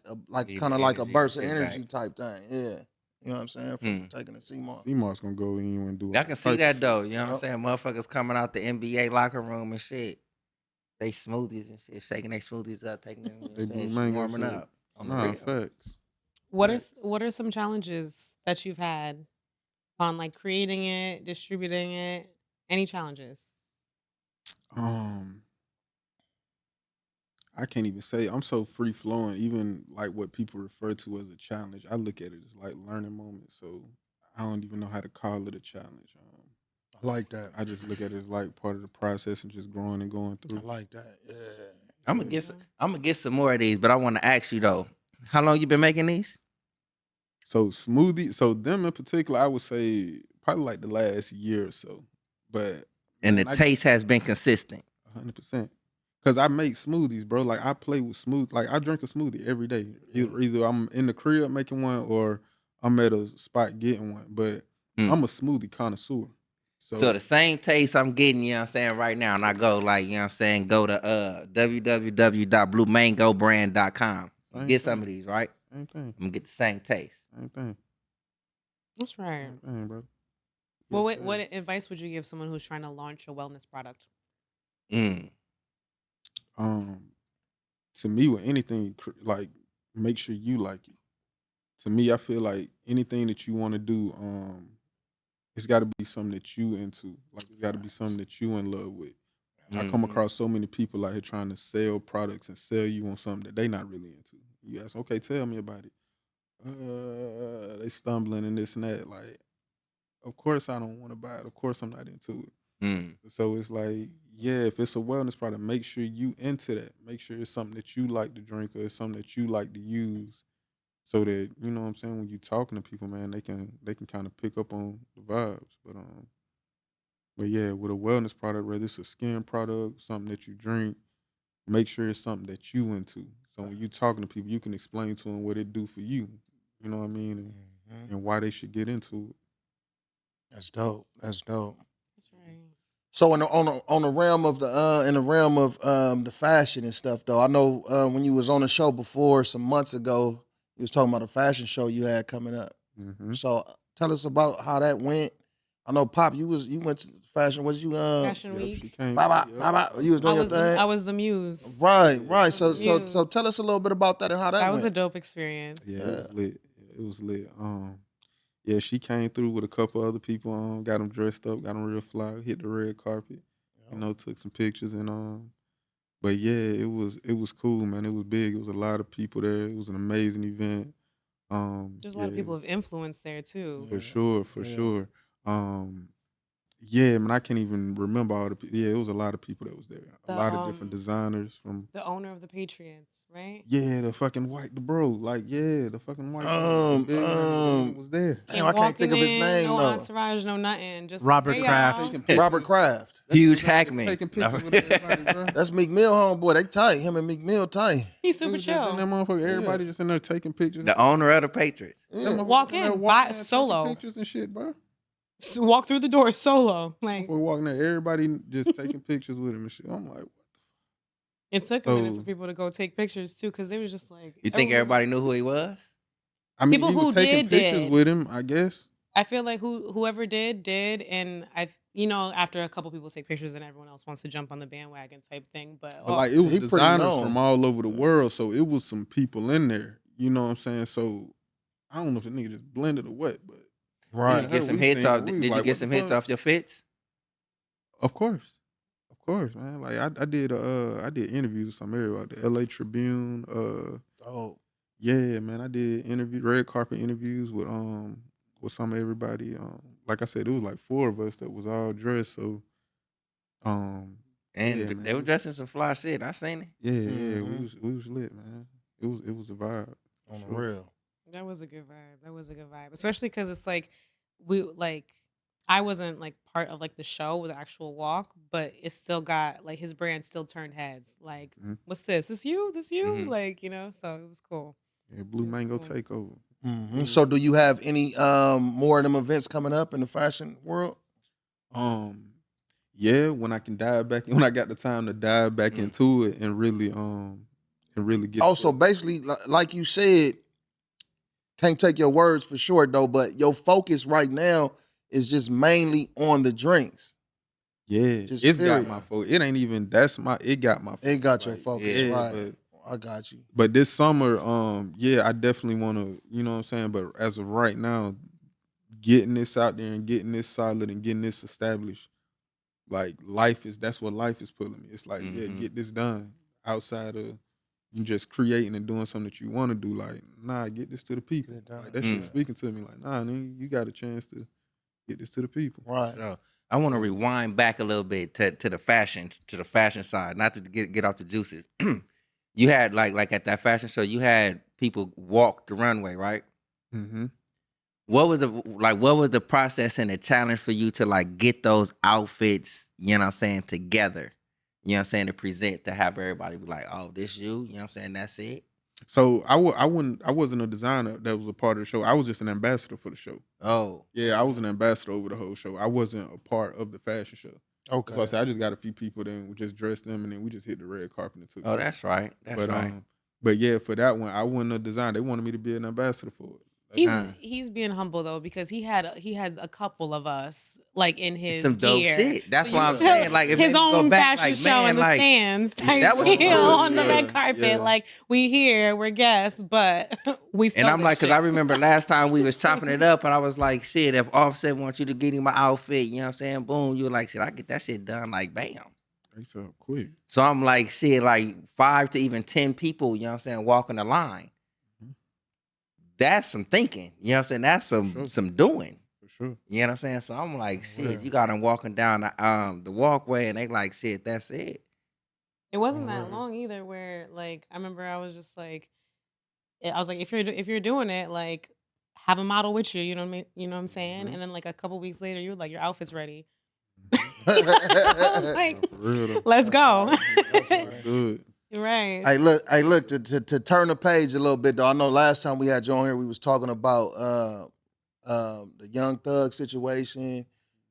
Need kind of the like a energy burst to of kick energy back. type thing. Yeah, you know what I'm saying from taking the sea moss. Sea moss gonna go in and do I all can see type that of though. shit. You know what I'm saying? Motherfuckers coming out the NBA locker room and shit. They smoothies and shit, shaking their smoothies up, taking them, They saying, do mango warming shit. up. On the Nah, real. facts. What are some challenges that you've had on like creating it, distributing it? Any challenges? I can't even say I'm so free flowing. Even like what people refer to as a challenge, I look at it as like learning moments. So I don't even know how to call it a challenge. I like that. I just look at it as like part of the process and just growing and going I through. like that. Yeah. I'm gonna get some more of these, but I want to ask you though, how long you been making these? So smoothie, so them in particular, I would say probably like the last year or so. But And man, the taste has been consistent. 100%. Cause I make smoothies, bro. Like I play with like I drink a smoothie every day. Either I'm in the crib making one or I'm at a spot getting one. But I'm a smoothie connoisseur. So the same taste I'm getting, you know what I'm saying, right now, and I go like, you know what I'm saying, go to www.bluemangobrand.com. Get some of these, right? Same thing. I'm gonna get the same taste. Same thing. That's right. Same thing, bro. Well, Yes, what advice would you give someone who's trying to launch a wellness product? To me, with anything, like make sure you like it. To me, I feel like anything that you want to do, it's got to be something that you into. Like it's got to be something that you in love with. I come across so many people out here trying to sell products and sell you on something that they not really into. You ask, okay, tell me about it. They stumbling and this and that. Like, of course I don't want to buy it. Of course I'm not into it. So it's like, yeah, if it's a wellness product, make sure you into that. Make sure it's something that you like to drink or it's something that you like to use. So that, you know what I'm saying, when you talking to people, man, they can kind of pick up on the vibes. But yeah, with a wellness product, whether it's a skin product, something that you drink, make sure it's something that you into. So when you talking to people, you can explain to them what it do for you. You know what I mean? And why they should get into it. That's dope. That's dope. That's right. So on the realm of the fashion and stuff though, I know when you was on the show before some months ago, you was talking about a fashion show you had coming up. So tell us about how that went. I know Pop, you went to fashion. Was you Fashion Yep, Week. she came. You was doing your thing. I was the muse. Right. So Muse. tell us a little bit about that and how that That went. was a dope experience. Yeah, it was lit. It was lit. Yeah, she came through with a couple other people. Got them dressed up, got them real fly, hit the red carpet. You know, took some pictures and But yeah, it was cool, man. It was big. It was a lot of people there. It was an amazing event. There's a lot of people of influence there too. For sure. Yeah, man, I can't even remember all the people. Yeah, it was a lot of people that was there. A lot of different designers from the owner of the Patriots, right? Yeah, the fucking the fucking white bro was there. Damn, I can't think of his name no though. entourage, no nothing. Just Robert hey, Kraft. y'all. Robert Kraft. Huge Hackman. Taking pictures with everybody, bro. That's Meek Mill homeboy. They tight. Him and Meek Mill tight. He's They super was just in that chill. motherfucker. Everybody just in there taking pictures. The owner of the Patriots. That motherfucker Walk in there in, walking buy there taking solo. pictures and shit, bro. Walk through the door solo. Like We're walking there, everybody just taking pictures with him and shit. I'm like, it took a minute So- for people to go take pictures too, because they was just like. You think everybody knew who he was? I mean, People he was who taking pictures did. with him, I guess. I feel like whoever did, and after a couple people take pictures, and everyone else wants to jump on the bandwagon type thing. But But like it was he pretty designers known. from all over the world, so it was some people in there. You know what I'm saying? So I don't know if the nigga just blended or what, but Did Right. you get some we hits seen off? it. We Did was you like, get what some the hits fuck? off your fits? Of course, man. Like I did interviews with some area out the LA Tribune. Oh, Yeah, man. I did red carpet interviews with some of everybody. Like I said, it was like 4 of us that was all dressed. So And yeah, they man. were dressing some fly shit. I seen it. yeah, we was lit, man. It was a vibe. on the Sure. real. that was a good vibe. Especially because it's like I wasn't like part of like the show with the actual walk, but it still got like his brand still turned heads. Like, Mhm. what's this? This you? Mhm. Like, so it was cool. Yeah, Blue It was Mango cool. Takeover. So do you have any more of them events coming up in the fashion world? Yeah, when I can dive back, when I got the time to dive back into it and really get. Also, basically, like you said, can't take your words for short though, but your focus right now is just mainly on the drinks. Yeah, Just it's period. got my focus. It ain't even it got my focus. It got your Like, focus, yeah, right? I got you. But this summer, yeah, I definitely want to, you know what I'm saying? But as of right now, getting this out there and getting this solid and getting this established, like that's what life is pulling me. It's like, yeah, get this done outside of you just creating and doing something that you want to do. Like, nah, get this to the people. Get it done. Like, that shit speaking to me. Like, nah, nigga, you got a chance to get this to the people. Right. So I want to rewind back a little bit to the fashion side, not to get off the juices. You had like at that fashion show, you had people walk the runway, right? Mm-hmm. What was the process and the challenge for you to like get those outfits, you know what I'm saying, together? You know what I'm saying, to present, to have everybody be like, oh, this you know what I'm saying, that's it. So I wasn't a designer that was a part of the show. I was just an ambassador for the show. Oh. Yeah, I was an ambassador over the whole show. I wasn't a part of the fashion show. Okay. So I said I just got a few people, then we just dressed them, and then we just hit the red carpet and took. Oh, that's right. That's right. But yeah, for that one, I wasn't a designer. They wanted me to be an ambassador for it. He's being humble though, because he has a couple of us like in his Some dope gear. shit. That's So why you I'm still- saying, like, if his they go own back, fashion like, show man, in the like, stands type that was deal good. on the Yeah, red carpet. yeah. Like, we here, we're guests, but we still. And I'm like, because I remember last time we was chopping it up, and I was like, shit, if Offset wants you to get him my outfit, you know what I'm saying? Boom, you were like, shit, I get that shit done, like, bam. It's up quick. So I'm like, shit, like 5 to even 10 people, you know what I'm saying, walking the line. That's some thinking, you know what I'm saying? That's some doing. For sure. You know what I'm saying? So I'm like, shit, you got them walking down the walkway, and they like, shit, that's it. It wasn't that long either. Where like I remember I was just like, I was like, if you're doing it, like have a model with you. You know what I mean? You know what I'm saying? And then like a couple weeks later, you were like, your outfit's ready. I was like, For real though. let's go. Good. Right. Hey, look. To turn the page a little bit, though. I know last time we had you on here, we was talking about the Young Thug situation,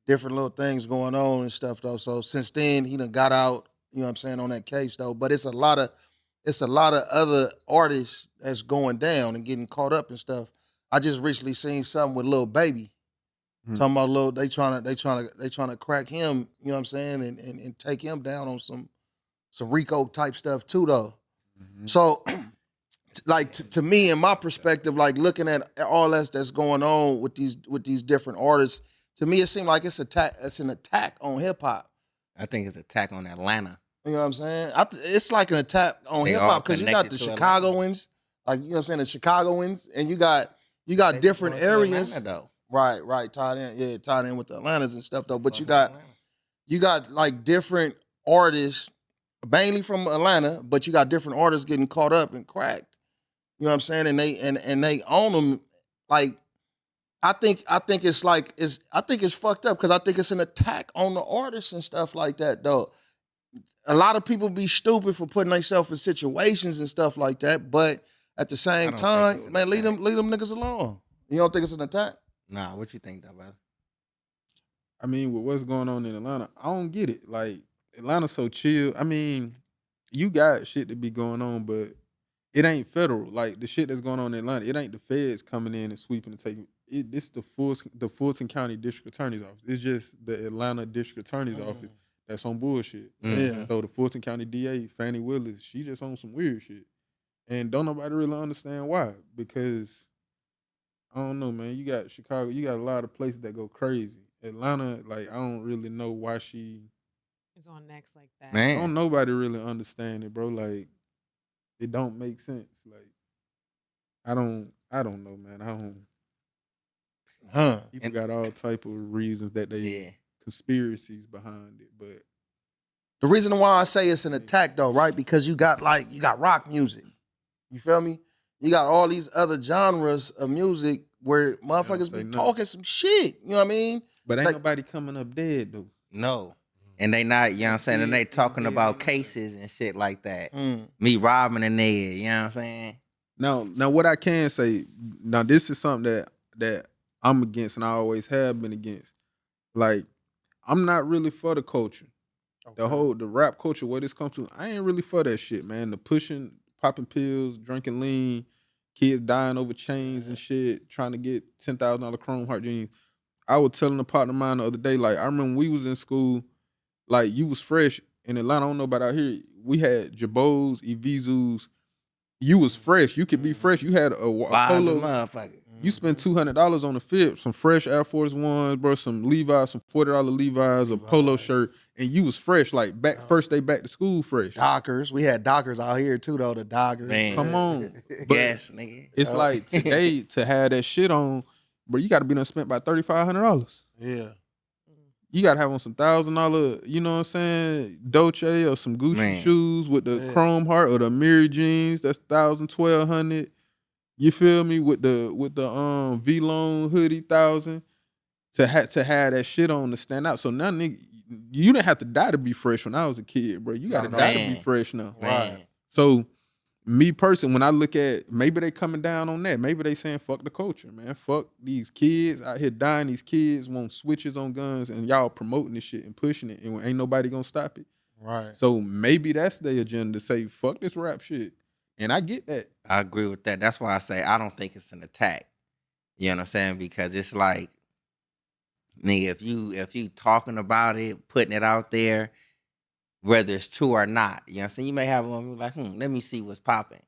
different little things going on and stuff, though. So since then, he done got out. You know what I'm saying, on that case, though. But it's a lot of other artists that's going down and getting caught up and stuff. I just recently seen something with Lil Baby. Talking about Lil, they trying to crack him. You know what I'm saying, and take him down on some Rico type stuff too, though. So, like to me, in my perspective, like looking at all that's going on with these different artists, to me it seems like it's an attack on hip hop. I think it's an attack on Atlanta. You know what I'm saying? It's like an attack on They hip all hop because you got the connected to Chicagoans, like you know what I'm saying, the Chicagoans, and you got different Going to areas. Atlanta, though. Right, tied in with the Atlantas and stuff though. But you got like different artists, mainly from Atlanta, but you got different artists getting caught up and cracked. You know what I'm saying? And they own them. Like I think it's fucked up because I think it's an attack on the artists and stuff like that though. A lot of people be stupid for putting themselves in situations and stuff like that, but at the same don't think time, it's an man, leave attack. them niggas alone. You don't think it's an attack? Nah, what you think, though, brother? I mean, with what's going on in Atlanta, I don't get it. Like, Atlanta's so chill. I mean, you got shit to be going on, but it ain't federal. Like, the shit that's going on in Atlanta, it ain't the feds coming in and sweeping and taking it. It's the Fulton County District Attorney's Office. It's just the Atlanta District Attorney's Office that's on bullshit. Yeah. So the Fulton County DA, Fannie Willis, she just on some weird shit. And don't nobody really understand why. Because, I don't know, man. You got Chicago, you got a lot of places that go crazy. Atlanta, like, I don't really know why she... It's on next like that. Man. Don't nobody really understand it, bro. Like, it don't make sense. Like, I don't know, man. People got all type of reasons that they conspiracies behind it, but The reason why I say it's an attack though, right? Because you got rock music. You feel me? You got all these other genres of music where motherfuckers be talking some shit. You know what I mean? But It's ain't like- nobody coming up dead though. No. And they not, you know what I'm saying? And they talking about cases and shit like that. Mm. Me robbing a nigga, you know what I'm saying? Now what I can say, now this is something that I'm against and I always have been against. Like, I'm not really for the culture. Okay. The rap culture, where this comes to, I ain't really for that shit, man. The pushing, popping pills, drinking lean, kids dying over chains and shit, trying to get $10,000 Chrome Heart jeans. I was telling a partner of mine the other day, like, I remember when we was in school, like, you was fresh in Atlanta. I don't know about out here. We had Jabos, Evizus. You was fresh. You could be fresh. You had a Wise a polo. motherfucker. You spent $200 on the fit, some fresh Air Force Ones, bro, some Levi's, some $40 Levi's, a polo shirt, and you was fresh, like first day back to school fresh. Dockers. We had Dockers out here too, though. The Dockers. Man. Come on. But Yes, nigga. it's like today to have that shit on, bro, you got to be done spent about $3,500. Yeah. You got to have on some $1,000, you know what I'm saying, Dolce or some Gucci shoes with the chrome heart or the mirror jeans. That's $1,000, $1,200. You feel me? With the V-Lone hoodie, $1,000 to have that shit on to stand out. So now, nigga, you didn't have to die to be fresh when I was a kid, bro. You got to die to be fresh now. Right. So me personally, when I look at, maybe they coming down on that. Maybe they saying, fuck the culture, man. Fuck these kids out here dying. These kids want switches on guns and y'all promoting this shit and pushing it and ain't nobody gonna stop it. Right. So maybe that's their agenda to say, fuck this rap shit. And I get that. I agree with that. That's why I say I don't think it's an attack. You know what I'm saying? Because it's like, nigga, if you talking about it, putting it out there, whether it's true or not, you know what I'm saying? You may have one like, let me see what's popping.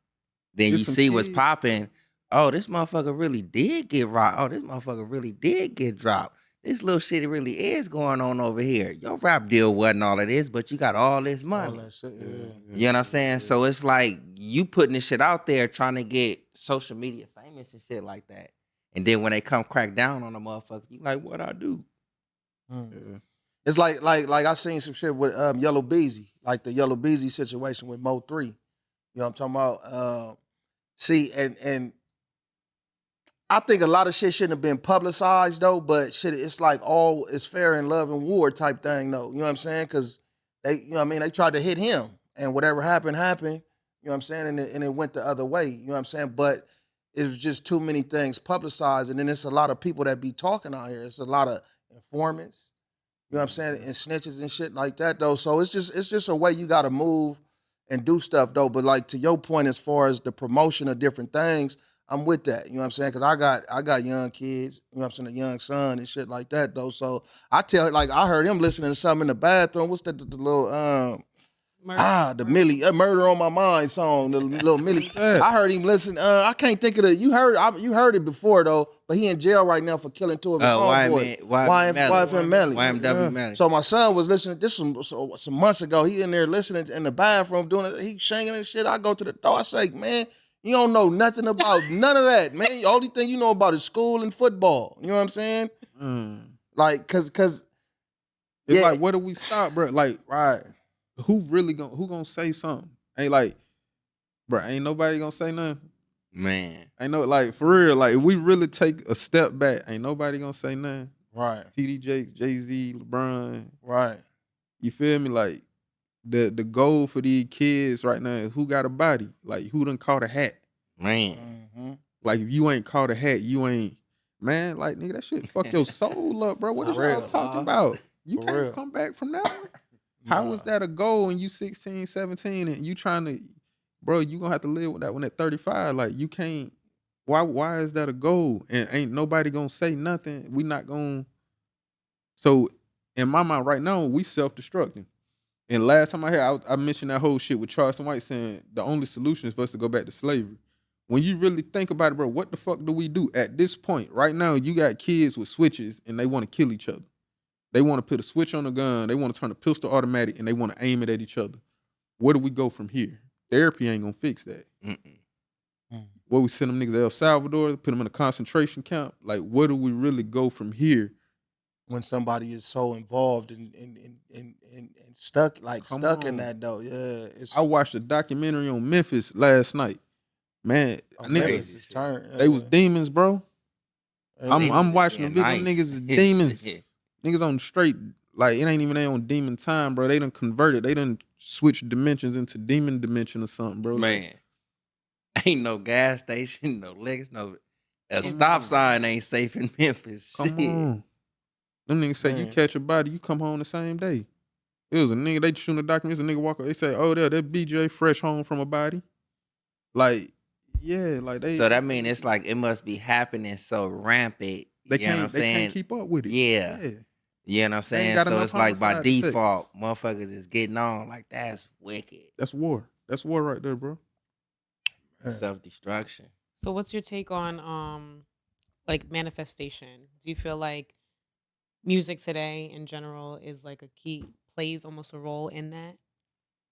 Then Just you some see what's kids. popping. Oh, this motherfucker really did get rocked. Oh, this motherfucker really did get dropped. This little shit really is going on over here. Your rap deal wasn't all it is, but you got all this money. All that shit, You know what I'm saying? So it's like you putting this shit out there trying to get social media famous and shit like that. And then when they come crack down on a motherfucker, you like, what I do? Yeah. It's like I seen some shit with Yellow Beezy, like the Yellow Beezy situation with Mo 3. You know what I'm talking about? See, and I think a lot of shit shouldn't have been publicized though, but shit, it's like all it's fair in love and war type thing though. You know what I'm saying? Because they, you know what I mean, they tried to hit him, and whatever happened. You know what I'm saying? And it went the other way. You know what I'm saying? But it was just too many things publicized, and then it's a lot of people that be talking out here. It's a lot of informants. You know what I'm saying? And snitches and shit like that though. So it's just a way you gotta move and do stuff though. But like to your point as far as the promotion of different things, I'm with that. You know what I'm saying? Cause I got young kids, you know what I'm saying, a young son and shit like that though. So I tell like I heard him listening to something in the bathroom. What's that the little the Millie Murder on My Mind song, the little Millie. I heard him listen. I can't think of the. You heard it before though, but he in jail right now for killing two of his homeboys. YFM Melly. YMW Melly. So my son was listening. This was some months ago. He in there listening in the bathroom doing it. He singing and shit. I go to the door. I say, man, you don't know nothing about none of that, man. The only thing you know about is school and football. You know what I'm saying? Like, cause it's like, where do we stop, bro? Like, right. Who gonna say something? Ain't like, bro, ain't nobody gonna say nothing. Man. Ain't no, like, for real, like, if we really take a step back, ain't nobody gonna say nothing. Right. TD Jakes, Jay-Z, LeBron. Right. You feel me? Like, the goal for these kids right now is who got a body? Like, who done caught a hat? Man. Mm-hmm. Like, if you ain't caught a hat, you ain't, man, like, nigga, that shit fuck your soul up, bro. What is y'all talking about? You can't come back from that one. How is that a goal when you 16, 17 and you trying to, bro, you gonna have to live with that one at 35. Like, you can't, why is that a goal? And ain't nobody gonna say nothing. We not gonna, so in my mind right now, we self-destructing. And last time I heard, I mentioned that whole shit with Charleston White saying the only solution is for us to go back to slavery. When you really think about it, bro, what the fuck do we do at this point? Right now, you got kids with switches and they want to kill each other. They want to put a switch on a gun. They want to turn a pistol automatic and they want to aim it at each other. Where do we go from here? Therapy ain't gonna fix that. Where we send them niggas to El Salvador, put them in a concentration camp? Like, where do we really go from here? When somebody is so involved and stuck, like in that though, yeah. I watched a documentary on Memphis last night. Man, Memphis' turn. They was demons, bro. I'm watching the video. Niggas is demons. Niggas on straight, like, it ain't even they on demon time, bro. They done converted. They done switched dimensions into demon dimension or something, bro. Man. Ain't no gas station, no legs, a stop sign ain't safe in Memphis. Come on. Them niggas say you catch a body, you come home the same day. It was a nigga, they shooting a documentary, it's a nigga walk up, they say, oh, that BJ fresh home from a body. Like, yeah, like they. So that mean it's like it must be happening so rampant. They you know what I'm saying? Can't keep up with it. Yeah. You know what I'm saying? So it's like by default, motherfuckers is getting on. Like, that's wicked. That's war. That's war right there, bro. Self-destruction. So what's your take on like manifestation? Do you feel like music today in general is like a key plays almost a role in that?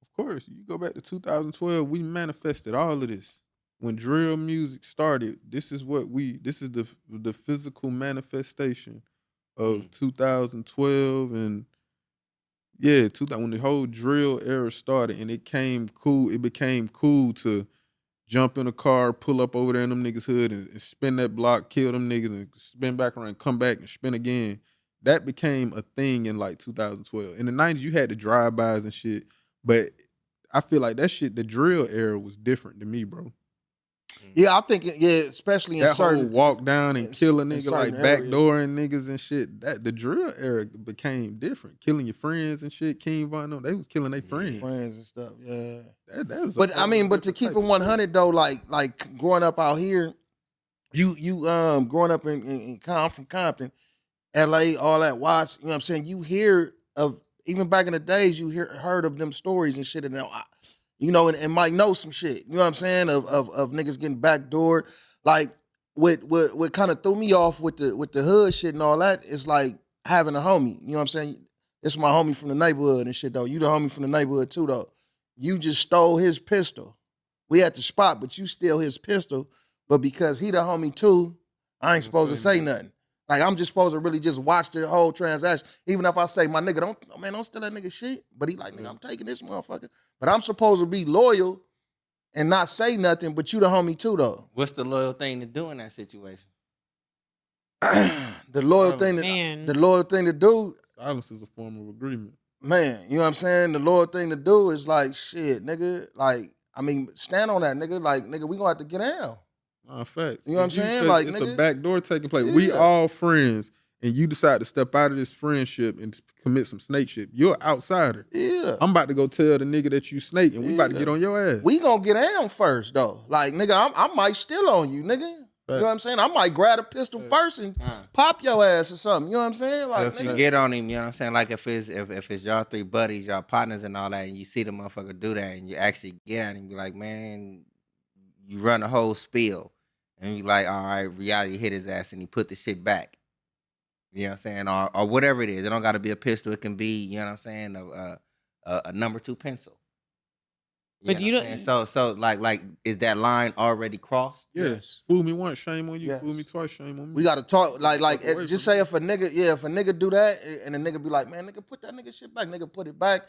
Of course, you go back to 2012, we manifested all of this. When drill music started, this is the physical manifestation of 2012 and yeah, 2000 when the whole drill era started and it became cool to jump in a car, pull up over there in them niggas' hood and spin that block, kill them niggas and spin back around, come back and spin again. That became a thing in like 2012. In the 90s, you had the drive-bys and shit, but I feel like that shit, the drill era was different to me, bro. Yeah, I think especially in That certain whole walk down and kill a nigga like certain areas. backdooring niggas and shit. That the drill era became different. Killing your friends and shit. King Von, they was killing their friends. friends and stuff. Yeah, That was but I mean, but to keep it 100 though, like growing up out here, you growing up in from Compton, L.A., all that Watts. You know what I'm saying? You hear of even back in the days, heard of them stories and shit, and and might know some shit. You know what I'm saying? Of niggas getting backdoored. Like what kind of threw me off with the hood shit and all that is like having a homie. You know what I'm saying? This is my homie from the neighborhood and shit though. You the homie from the neighborhood too though. You just stole his pistol. We at the spot, but you steal his pistol. But because he the homie too, I ain't supposed to say nothing. Like I'm just supposed to really just watch the whole transaction. Even if I say my nigga, don't steal that nigga shit. But he like, nigga, I'm taking this motherfucker. But I'm supposed to be loyal and not say nothing, but you the homie too though. What's the loyal thing to do in that situation? The loyal thing to do, Silence is a form of agreement. man, you know what I'm saying? The loyal thing to do is like, shit, nigga, like, I mean, stand on that, nigga. Like, nigga, we gonna have to get down. Facts. You know what I'm saying? Like, it's nigga, a backdoor taking place. Yeah. We all friends, and you decide to step out of this friendship and commit some snake shit. You're an outsider. Yeah. I'm about to go tell the nigga that you snake, and we about to get on your ass. We gonna get down first though. Like, nigga, I might steal on you, nigga. You know what I'm saying? I might grab a pistol first and pop your ass or something. You know what I'm saying? Like, So if you get on him, you know what I'm saying? Like if it's y'all three buddies, y'all partners and all that, and you see the motherfucker do that, and you actually get at him, be like, man, you run a whole spiel, and you like, all right, reality hit his ass, and he put the shit back. You know what I'm saying? Or whatever it is. It don't got to be a pistol. It can be, you know what I'm saying, a number 2 pencil. But you don't. saying? Like, is that line already crossed? Yes. Fool me once, shame on you. Yes. Fool me twice, shame on me. We gotta talk like Fuck away just from say if a nigga do that and a nigga be like, man, nigga, put that nigga shit back, nigga, put it back.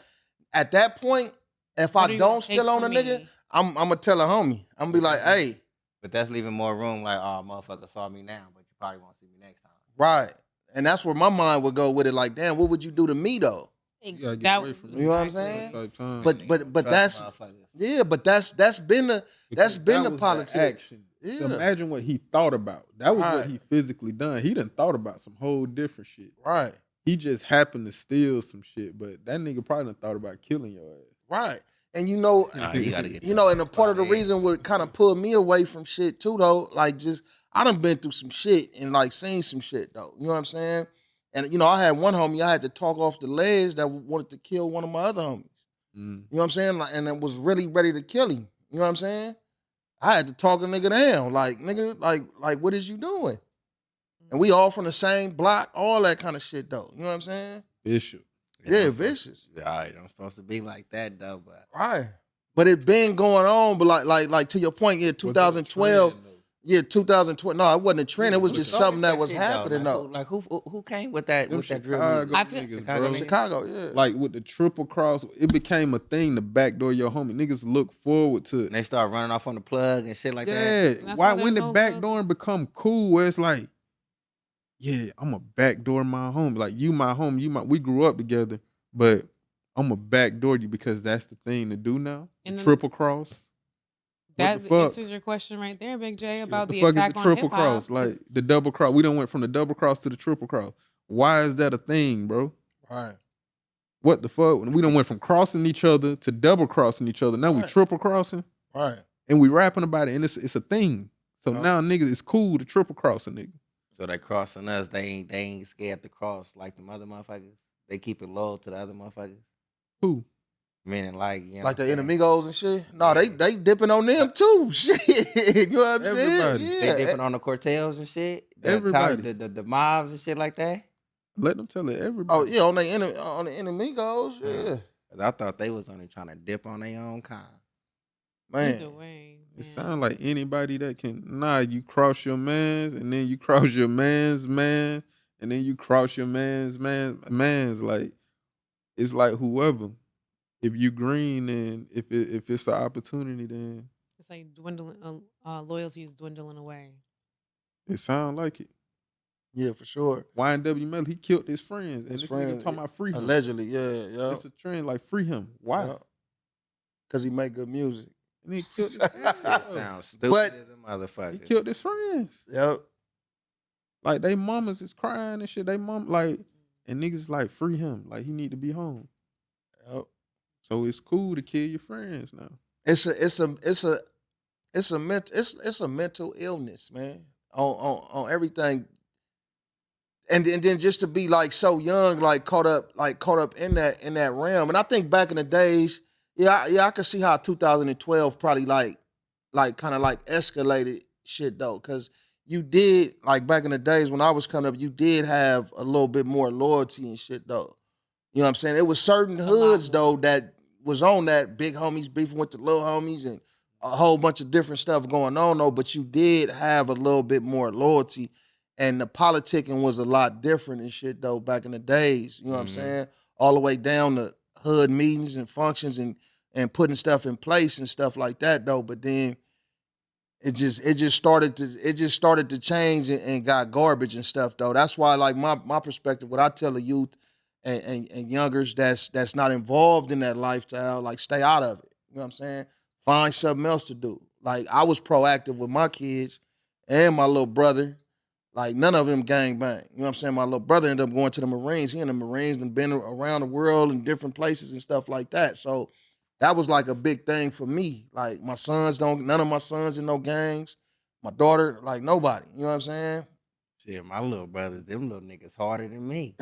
At that point, if What I do you don't take steal on a from nigga, me? I'm gonna tell a homie. I'm gonna be like, hey, But that's leaving more room. Like, oh, motherfucker saw me now, but you probably won't see me next time. right. And that's where my mind would go with it. Like, damn, what would you do to me though? You gotta get That- away from You know what I'm saying? Type time. But Trust that's motherfuckers. yeah, but that's been the Because that the was politics. action. Yeah. Imagine what he thought about. That was Right. what he physically done. He done thought about some whole different shit. Right, He just happened to steal some shit, but that nigga probably done thought about killing your ass. right. And you know, Nah, you gotta get and a part of the spot, reason what kind of pulled me away from shit too, though, like just I done been through some shit and like seen some shit though. You know what I'm saying? And I had one homie I had to talk off the ledge that wanted to kill one of my other homies. Mm. You know what I'm saying? Like, and it was really ready to kill him. You know what I'm saying? I had to talk a nigga down. Like, nigga, like what is you doing? And we all from the same block, all that kind of shit though. You know what I'm saying? Bishop. Yeah, vicious. All right, I'm supposed to be like that though, but Right. But it been going on, but like to your point, yeah, 2012. Yeah, 2012. No, it wasn't a trend. It was just something that was happening though. Like who came with that Them drill Chicago music? I feel- niggas, Chicago bro. niggas. Chicago, yeah. Like with the triple cross, it became a thing to backdoor your homie. Niggas look forward to it. And they start running off on the plug and shit like that. Yeah. That's Why why when there's the no backdooring become cool where it's like, yeah, I'm a backdoor my homie. Like you my homie, we grew up together, but I'm a backdoor you because that's the thing to do now. And The then- triple cross. That the fuck? answers your question right there, Big J, about the the fuck attack is the on triple hip-hop. cross? Like the double cross. We done went from the double cross to the triple cross. Why is that a thing, bro? Right. What the fuck? We done went from crossing each other to double crossing each other. Now we Right. triple crossing Right. and we rapping about it, and it's a thing. So Yeah. now niggas, it's cool to triple cross a nigga. So they crossing us. They ain't scared to cross like the other motherfuckers. They keep it low to the other motherfuckers. Who? Meaning like, you know Like the what I'm saying? enemigos and shit. No, they dipping on them too. Shit. You know what I'm saying? Everybody. Yeah. They dipping on the cartels and shit. Everybody. The mobs and shit like that. Let them tell it Oh everybody. yeah, on the enemigos, yeah. 'Cause I thought they was only trying to dip on their own kind. Man. Either way, It man. sounds like anybody that can. Nah, you cross your man's, and then you cross your man's man, and then you cross your man's. Like it's like whoever. If you green, and if it's an opportunity, then It's like dwindling. Loyalty is dwindling away. it sounds like it. Yeah, for sure. YNW Melly, he killed his friends, and His this friend, nigga talking about free him. allegedly, yeah. It's a trend like free him. Why? Because he make good music. And he killed his That friends. shit sounds stupid But- as a motherfucker. He killed his friends. Yep. Like they mamas is crying and shit. They mom like and niggas like free him. Like he need to be home. Yep. So it's cool to kill your friends now. It's a mental illness, man. On everything. And then just to be like so young, like caught up in that realm. And I think back in the days, I could see how 2012 probably like kind of like escalated shit though. Cause you did, like back in the days when I was coming up, you did have a little bit more loyalty and shit though. You know what I'm saying? It was certain hoods though that was on that, big homies beefing with the little homies and a whole bunch of different stuff going on though, but you did have a little bit more loyalty. And the politicking was a lot different and shit though back in the days. You know what I'm saying? All the way down to hood meetings and functions and putting stuff in place and stuff like that though. But then it just started to change and got garbage and stuff though. That's why like my perspective, what I tell the youth and youngers that's not involved in that lifestyle, like stay out of it. You know what I'm saying? Find something else to do. Like I was proactive with my kids and my little brother. Like, none of them gang bang. You know what I'm saying? My little brother ended up going to the Marines. He in the Marines and been around the world in different places and stuff like that. So that was like a big thing for me. Like, none of my sons in no gangs. My daughter, like nobody. You know what I'm saying? Shit, my little brothers, them little niggas harder than me.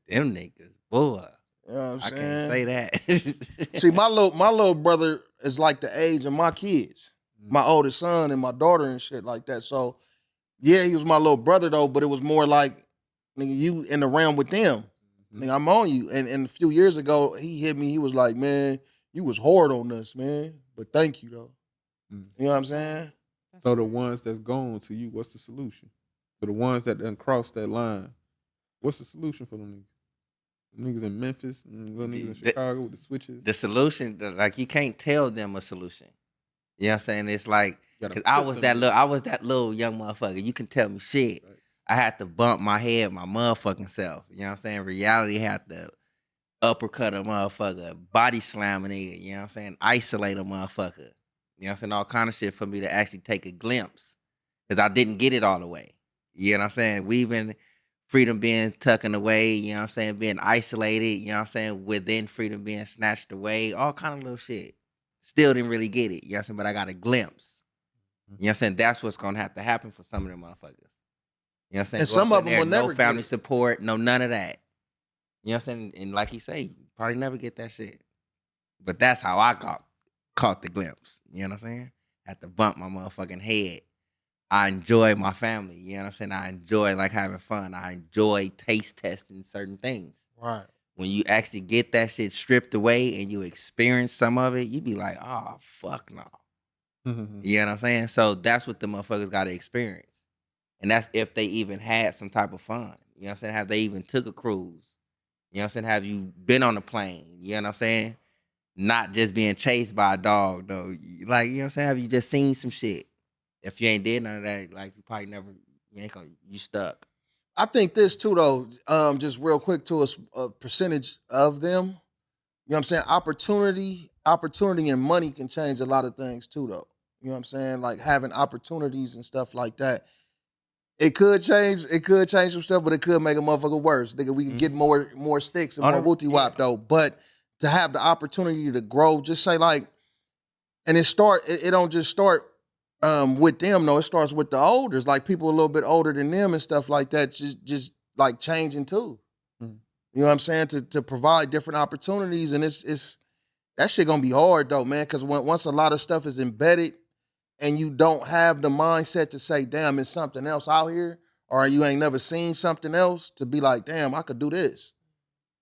Them niggas, boy. You know what I'm I saying? can't say that. See, my little brother is like the age of my kids. My oldest son and my daughter and shit like that. So, yeah, he was my little brother though, but it was more like, nigga, you in the realm with them. Nigga, I'm on you. And a few years ago, he hit me. He was like, man, you was hard on us, man. But thank you though. You know what I'm saying? So the ones that's gone to you, what's the solution? For the ones that done crossed that line, what's the solution for them niggas? Them niggas in Memphis, and little niggas in Chicago with the switches. The solution, like you can't tell them a solution. You know what I'm saying? It's like, because I was that little young motherfucker. You can tell me shit. Right. I had to bump my head, my motherfucking self. You know what I'm saying? Reality had to uppercut a motherfucker, body slam a nigga. You know what I'm saying? Isolate a motherfucker. You know what I'm saying? All kind of shit for me to actually take a glimpse. Because I didn't get it all the way. You know what I'm saying? Weaving, freedom being tucking away. You know what I'm saying? Being isolated. You know what I'm saying? Within freedom being snatched away. All kind of little shit. Still didn't really get it, you know what I'm saying? But I got a glimpse. You know what I'm saying? That's what's gonna have to happen for some of them motherfuckers. You know what I'm saying? And some of them will never no family get it. support, no none of that. You know what I'm saying? And like you say, you probably never get that shit. But that's how I caught the glimpse. You know what I'm saying? Had to bump my motherfucking head. I enjoy my family. You know what I'm saying? I enjoy like having fun. I enjoy taste testing certain things. Right. When you actually get that shit stripped away and you experience some of it, you be like, oh, fuck no. You know what I'm saying? So that's what the motherfuckers got to experience. And that's if they even had some type of fun. You know what I'm saying? Have they even took a cruise? You know what I'm saying? Have you been on a plane? You know what I'm saying? Not just being chased by a dog, though. Like, you know what I'm saying? Have you just seen some shit? If you ain't did none of that, like, you probably never, you stuck. I think this too, though, just real quick to a percentage of them. You know what I'm saying? Opportunity and money can change a lot of things too, though. You know what I'm saying? Like having opportunities and stuff like that. It could change some stuff, but it could make a motherfucker worse. Nigga, we could get more sticks and more booty wop though. But to have the opportunity to grow, just say like, and it don't just start with them, though. It starts with the olders, like people a little bit older than them and stuff like that, just like changing too. You know what I'm saying? To provide different opportunities, and it's that shit gonna be hard though, man. Because once a lot of stuff is embedded, and you don't have the mindset to say, "Damn, it's something else out here," or you ain't never seen something else to be like, damn, I could do this.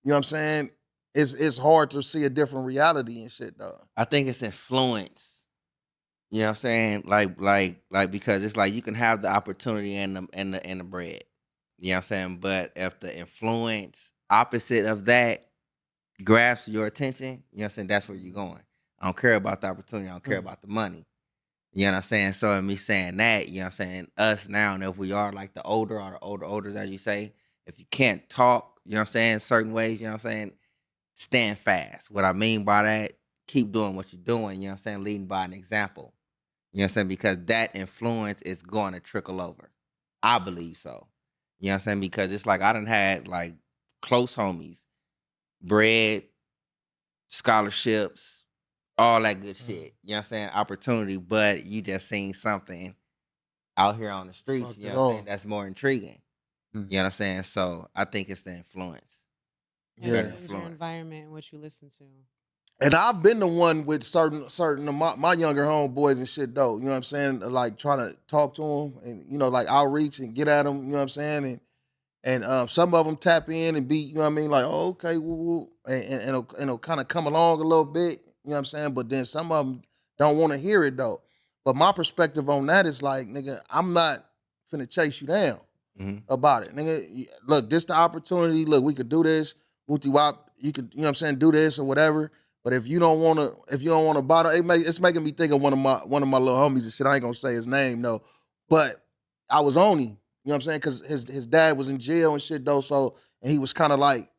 You know what I'm saying? It's hard to see a different reality and shit, though. I think it's influence. You know what I'm saying? Like because it's like you can have the opportunity and the bread. You know what I'm saying? But if the influence opposite of that grasps your attention, you know what I'm saying? That's where you're going. I don't care about the opportunity. I don't care about the money. You know what I'm saying? So in me saying that, you know what I'm saying? Us now, and if we are like the older or the olders, as you say, if you can't talk, you know what I'm saying, certain ways, you know what I'm saying? Stand fast. What I mean by that, keep doing what you're doing, you know what I'm saying? Leading by an example. You know what I'm saying? Because that influence is going to trickle over. I believe so. You know what I'm saying? Because it's like I done had like close homies, bread, scholarships, all that good shit. You know what I'm saying? Opportunity, but you just seen something out here on the streets, Fucked you it know what I'm saying? off. That's more intriguing. Mm. You know what I'm saying? So I think it's the influence. And Yeah. your Influence. environment and what you listen to. And I've been the one with certain of my younger homeboys and shit, though. You know what I'm saying? Like trying to talk to them and, you know, like outreach and get at them, you know what I'm saying? And some of them tap in and be, you know what I mean? Like, oh, okay, woo, woo. And it'll kind of come along a little bit, you know what I'm saying? But then some of them don't want to hear it, though. But my perspective on that is like, nigga, I'm not finna chase you down about it. Nigga, look, this the opportunity. Look, we could do this. Wooty wop, you could, you know what I'm saying, do this or whatever. But if you don't wanna bother, it's making me think of one of my little homies and shit. I ain't gonna say his name though. But I was on him. You know what I'm saying? Because his dad was in jail and shit though. So and he was kind of like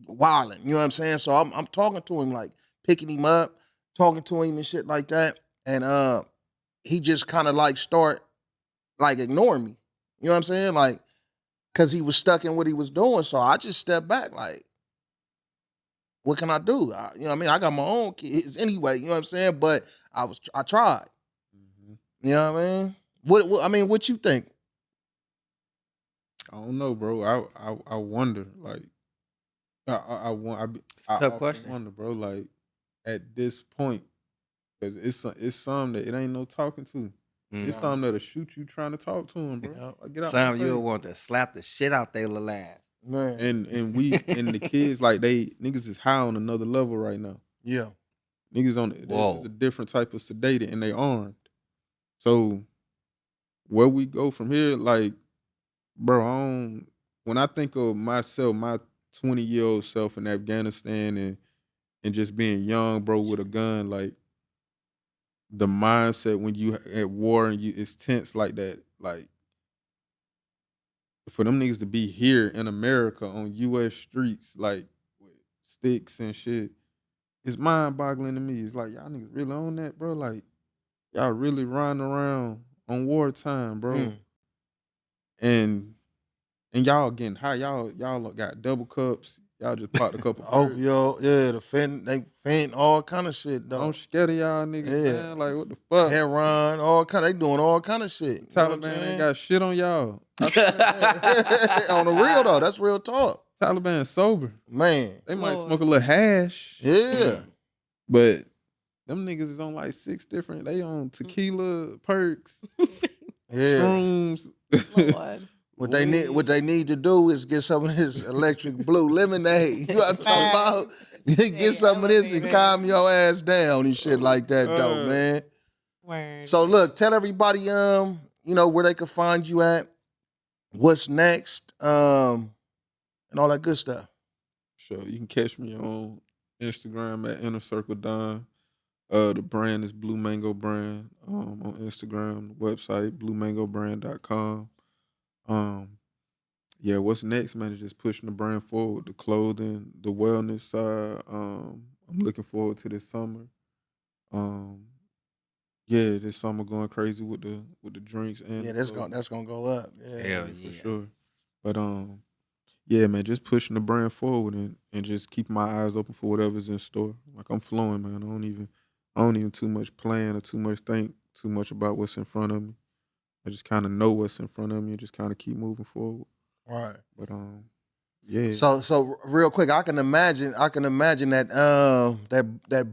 wilding. You know what I'm saying? So I'm talking to him, like picking him up, talking to him and shit like that. And he just kind of like start like ignoring me. You know what I'm saying? Like, cause he was stuck in what he was doing. So I just stepped back, like, what can I do? You know what I mean? I got my own kids anyway, you know what I'm saying? But I tried. Mhm. You know what I mean? What you think? I don't know, bro. I wonder, like, I Tough often question. wonder, bro. Like, at this point, because it's some that it ain't no talking to. It's Mm. some that'll shoot you trying to talk to him, bro. Yep. Like, get out Some my you'll face. want to slap the shit out their little ass. Man. And the kids, like, niggas is high on another level right now. Yeah. Niggas on there's a different type of sedated and they armed. So where we go from here, like, bro, when I think of myself, my 20-year-old self in Afghanistan and just being young, bro, with a gun, like the mindset when you at war and it's tense like that, like for them niggas to be here in America on US streets, like with sticks and shit, it's mind boggling to me. It's like y'all niggas really on that, bro. Like y'all really riding around on wartime, bro. Mm. And y'all getting high. Y'all got double cups. Y'all just popped a couple perks. Opioid, yeah, they fent, all kind of shit though. I'm scared of y'all niggas, Yeah. man. Like what the fuck? Heroin, they doing all kind of shit. You know what I'm Taliban ain't saying? got shit on y'all. On the real though, that's real talk. Taliban sober. Man. They might Lord. smoke a little hash. Yeah. But them niggas is on like 6 different. They on tequila, perks, Yeah. shrooms. Lord. What they need to do is get some of this electric blue lemonade. You know what I'm talking about? Get some of this and elevated. calm your ass down and shit like that, though, man. Word. So look, tell everybody, you know, where they can find you at, what's next, and all that good stuff. So you can catch me on Instagram at Inner Circle Don. The brand is Blue Mango Brand on Instagram. The website bluemangobrand.com. Yeah, what's next, man? Is just pushing the brand forward, the clothing, the wellness side. I'm looking forward to this summer. Um, yeah, this summer going crazy with the drinks and Yeah, the clothing. that's gonna go up. Yeah. Hell For yeah. sure. But yeah, man, just pushing the brand forward and just keep my eyes open for whatever's in store. Like I'm flowing, man. I don't even too much plan or too much think too much about what's in front of me. I just kind of know what's in front of me and just kind of keep moving forward. Right. But Yeah. So real quick, I can imagine that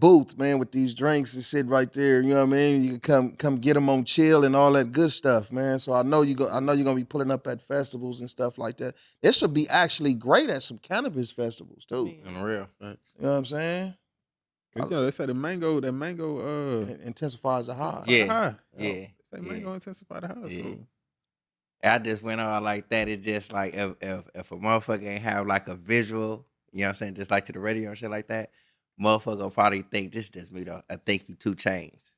booth, man, with these drinks and shit right there. You know what I mean? You can come get them on chill and all that good stuff, man. So I know you're gonna be pulling up at festivals and stuff like that. This should be actually great at some cannabis festivals too. On the real. You know what I'm saying? 'Cause, they say that mango, It intensifies the high. Yeah. high. Yeah. Say mango intensify the high. Yeah. So. I just went on like that. It's just like if a motherfucker ain't have like a visual, you know what I'm saying, just like to the radio and shit like that, motherfucker will probably think this is just me though. I think you 2 Chainz.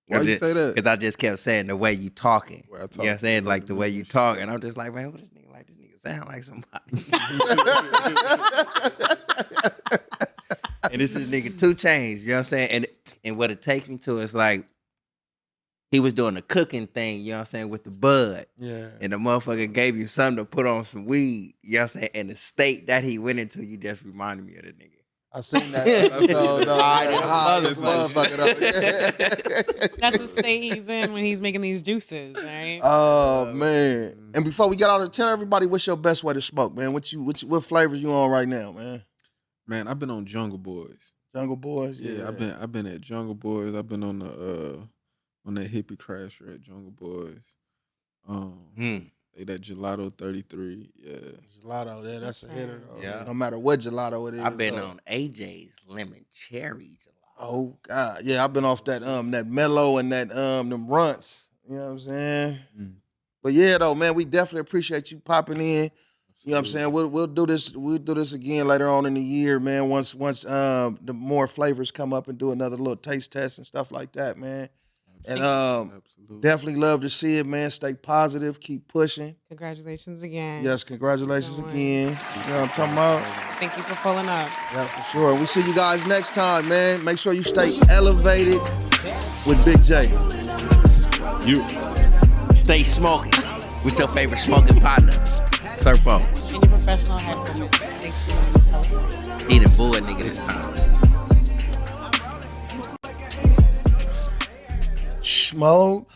Why you say that? Because I just kept saying the way you talking. Well, I You know talk what I'm saying? Like the way you shit. talk. And I'm just like, man, what this nigga like? This nigga sound like somebody. And this is nigga 2 Chainz, you know what I'm saying? And what it takes me to is like, he was doing the cooking thing, you know what I'm saying, with the bud. Yeah. And the motherfucker gave you something to put on some weed, you know what I'm saying? And the state that he went into, you just reminded me of the nigga. I seen that episode. Motherfucker. That's the state he's in when he's making these juices, right? Oh man! And before we get out, tell everybody what's your best way to smoke, man. What flavors you on right now, man? Man, I've been on Jungle Boys. Jungle Boys. Yeah, I've been at Jungle Boys. I've been on that hippie crasher at Jungle Boys. That gelato 33. Yeah, gelato. Yeah, that's a hitter though. Yeah. No matter what gelato it is. I've been on AJ's lemon cherry gelato. Oh God, yeah, I've been off that mellow and that them runts. You know what I'm saying? But yeah, though, man, we definitely appreciate you popping in. You know what I'm saying? We'll do this. We'll do this again later on in the year, man. Once the more flavors come up and do another little taste test and stuff like that, man. And absolutely. definitely love to see it, man. Stay positive, keep pushing. Congratulations again. Yes, congratulations Good one. again. You know what I'm talking about? Thank you for pulling up. Yeah, for sure. We see you guys next time, man. Make sure you stay elevated with Big J. You. Stay smoking with your favorite smoking partner, Serpo. And your professional head coach. Make sure you tell He done bull nigga this time. Smoke.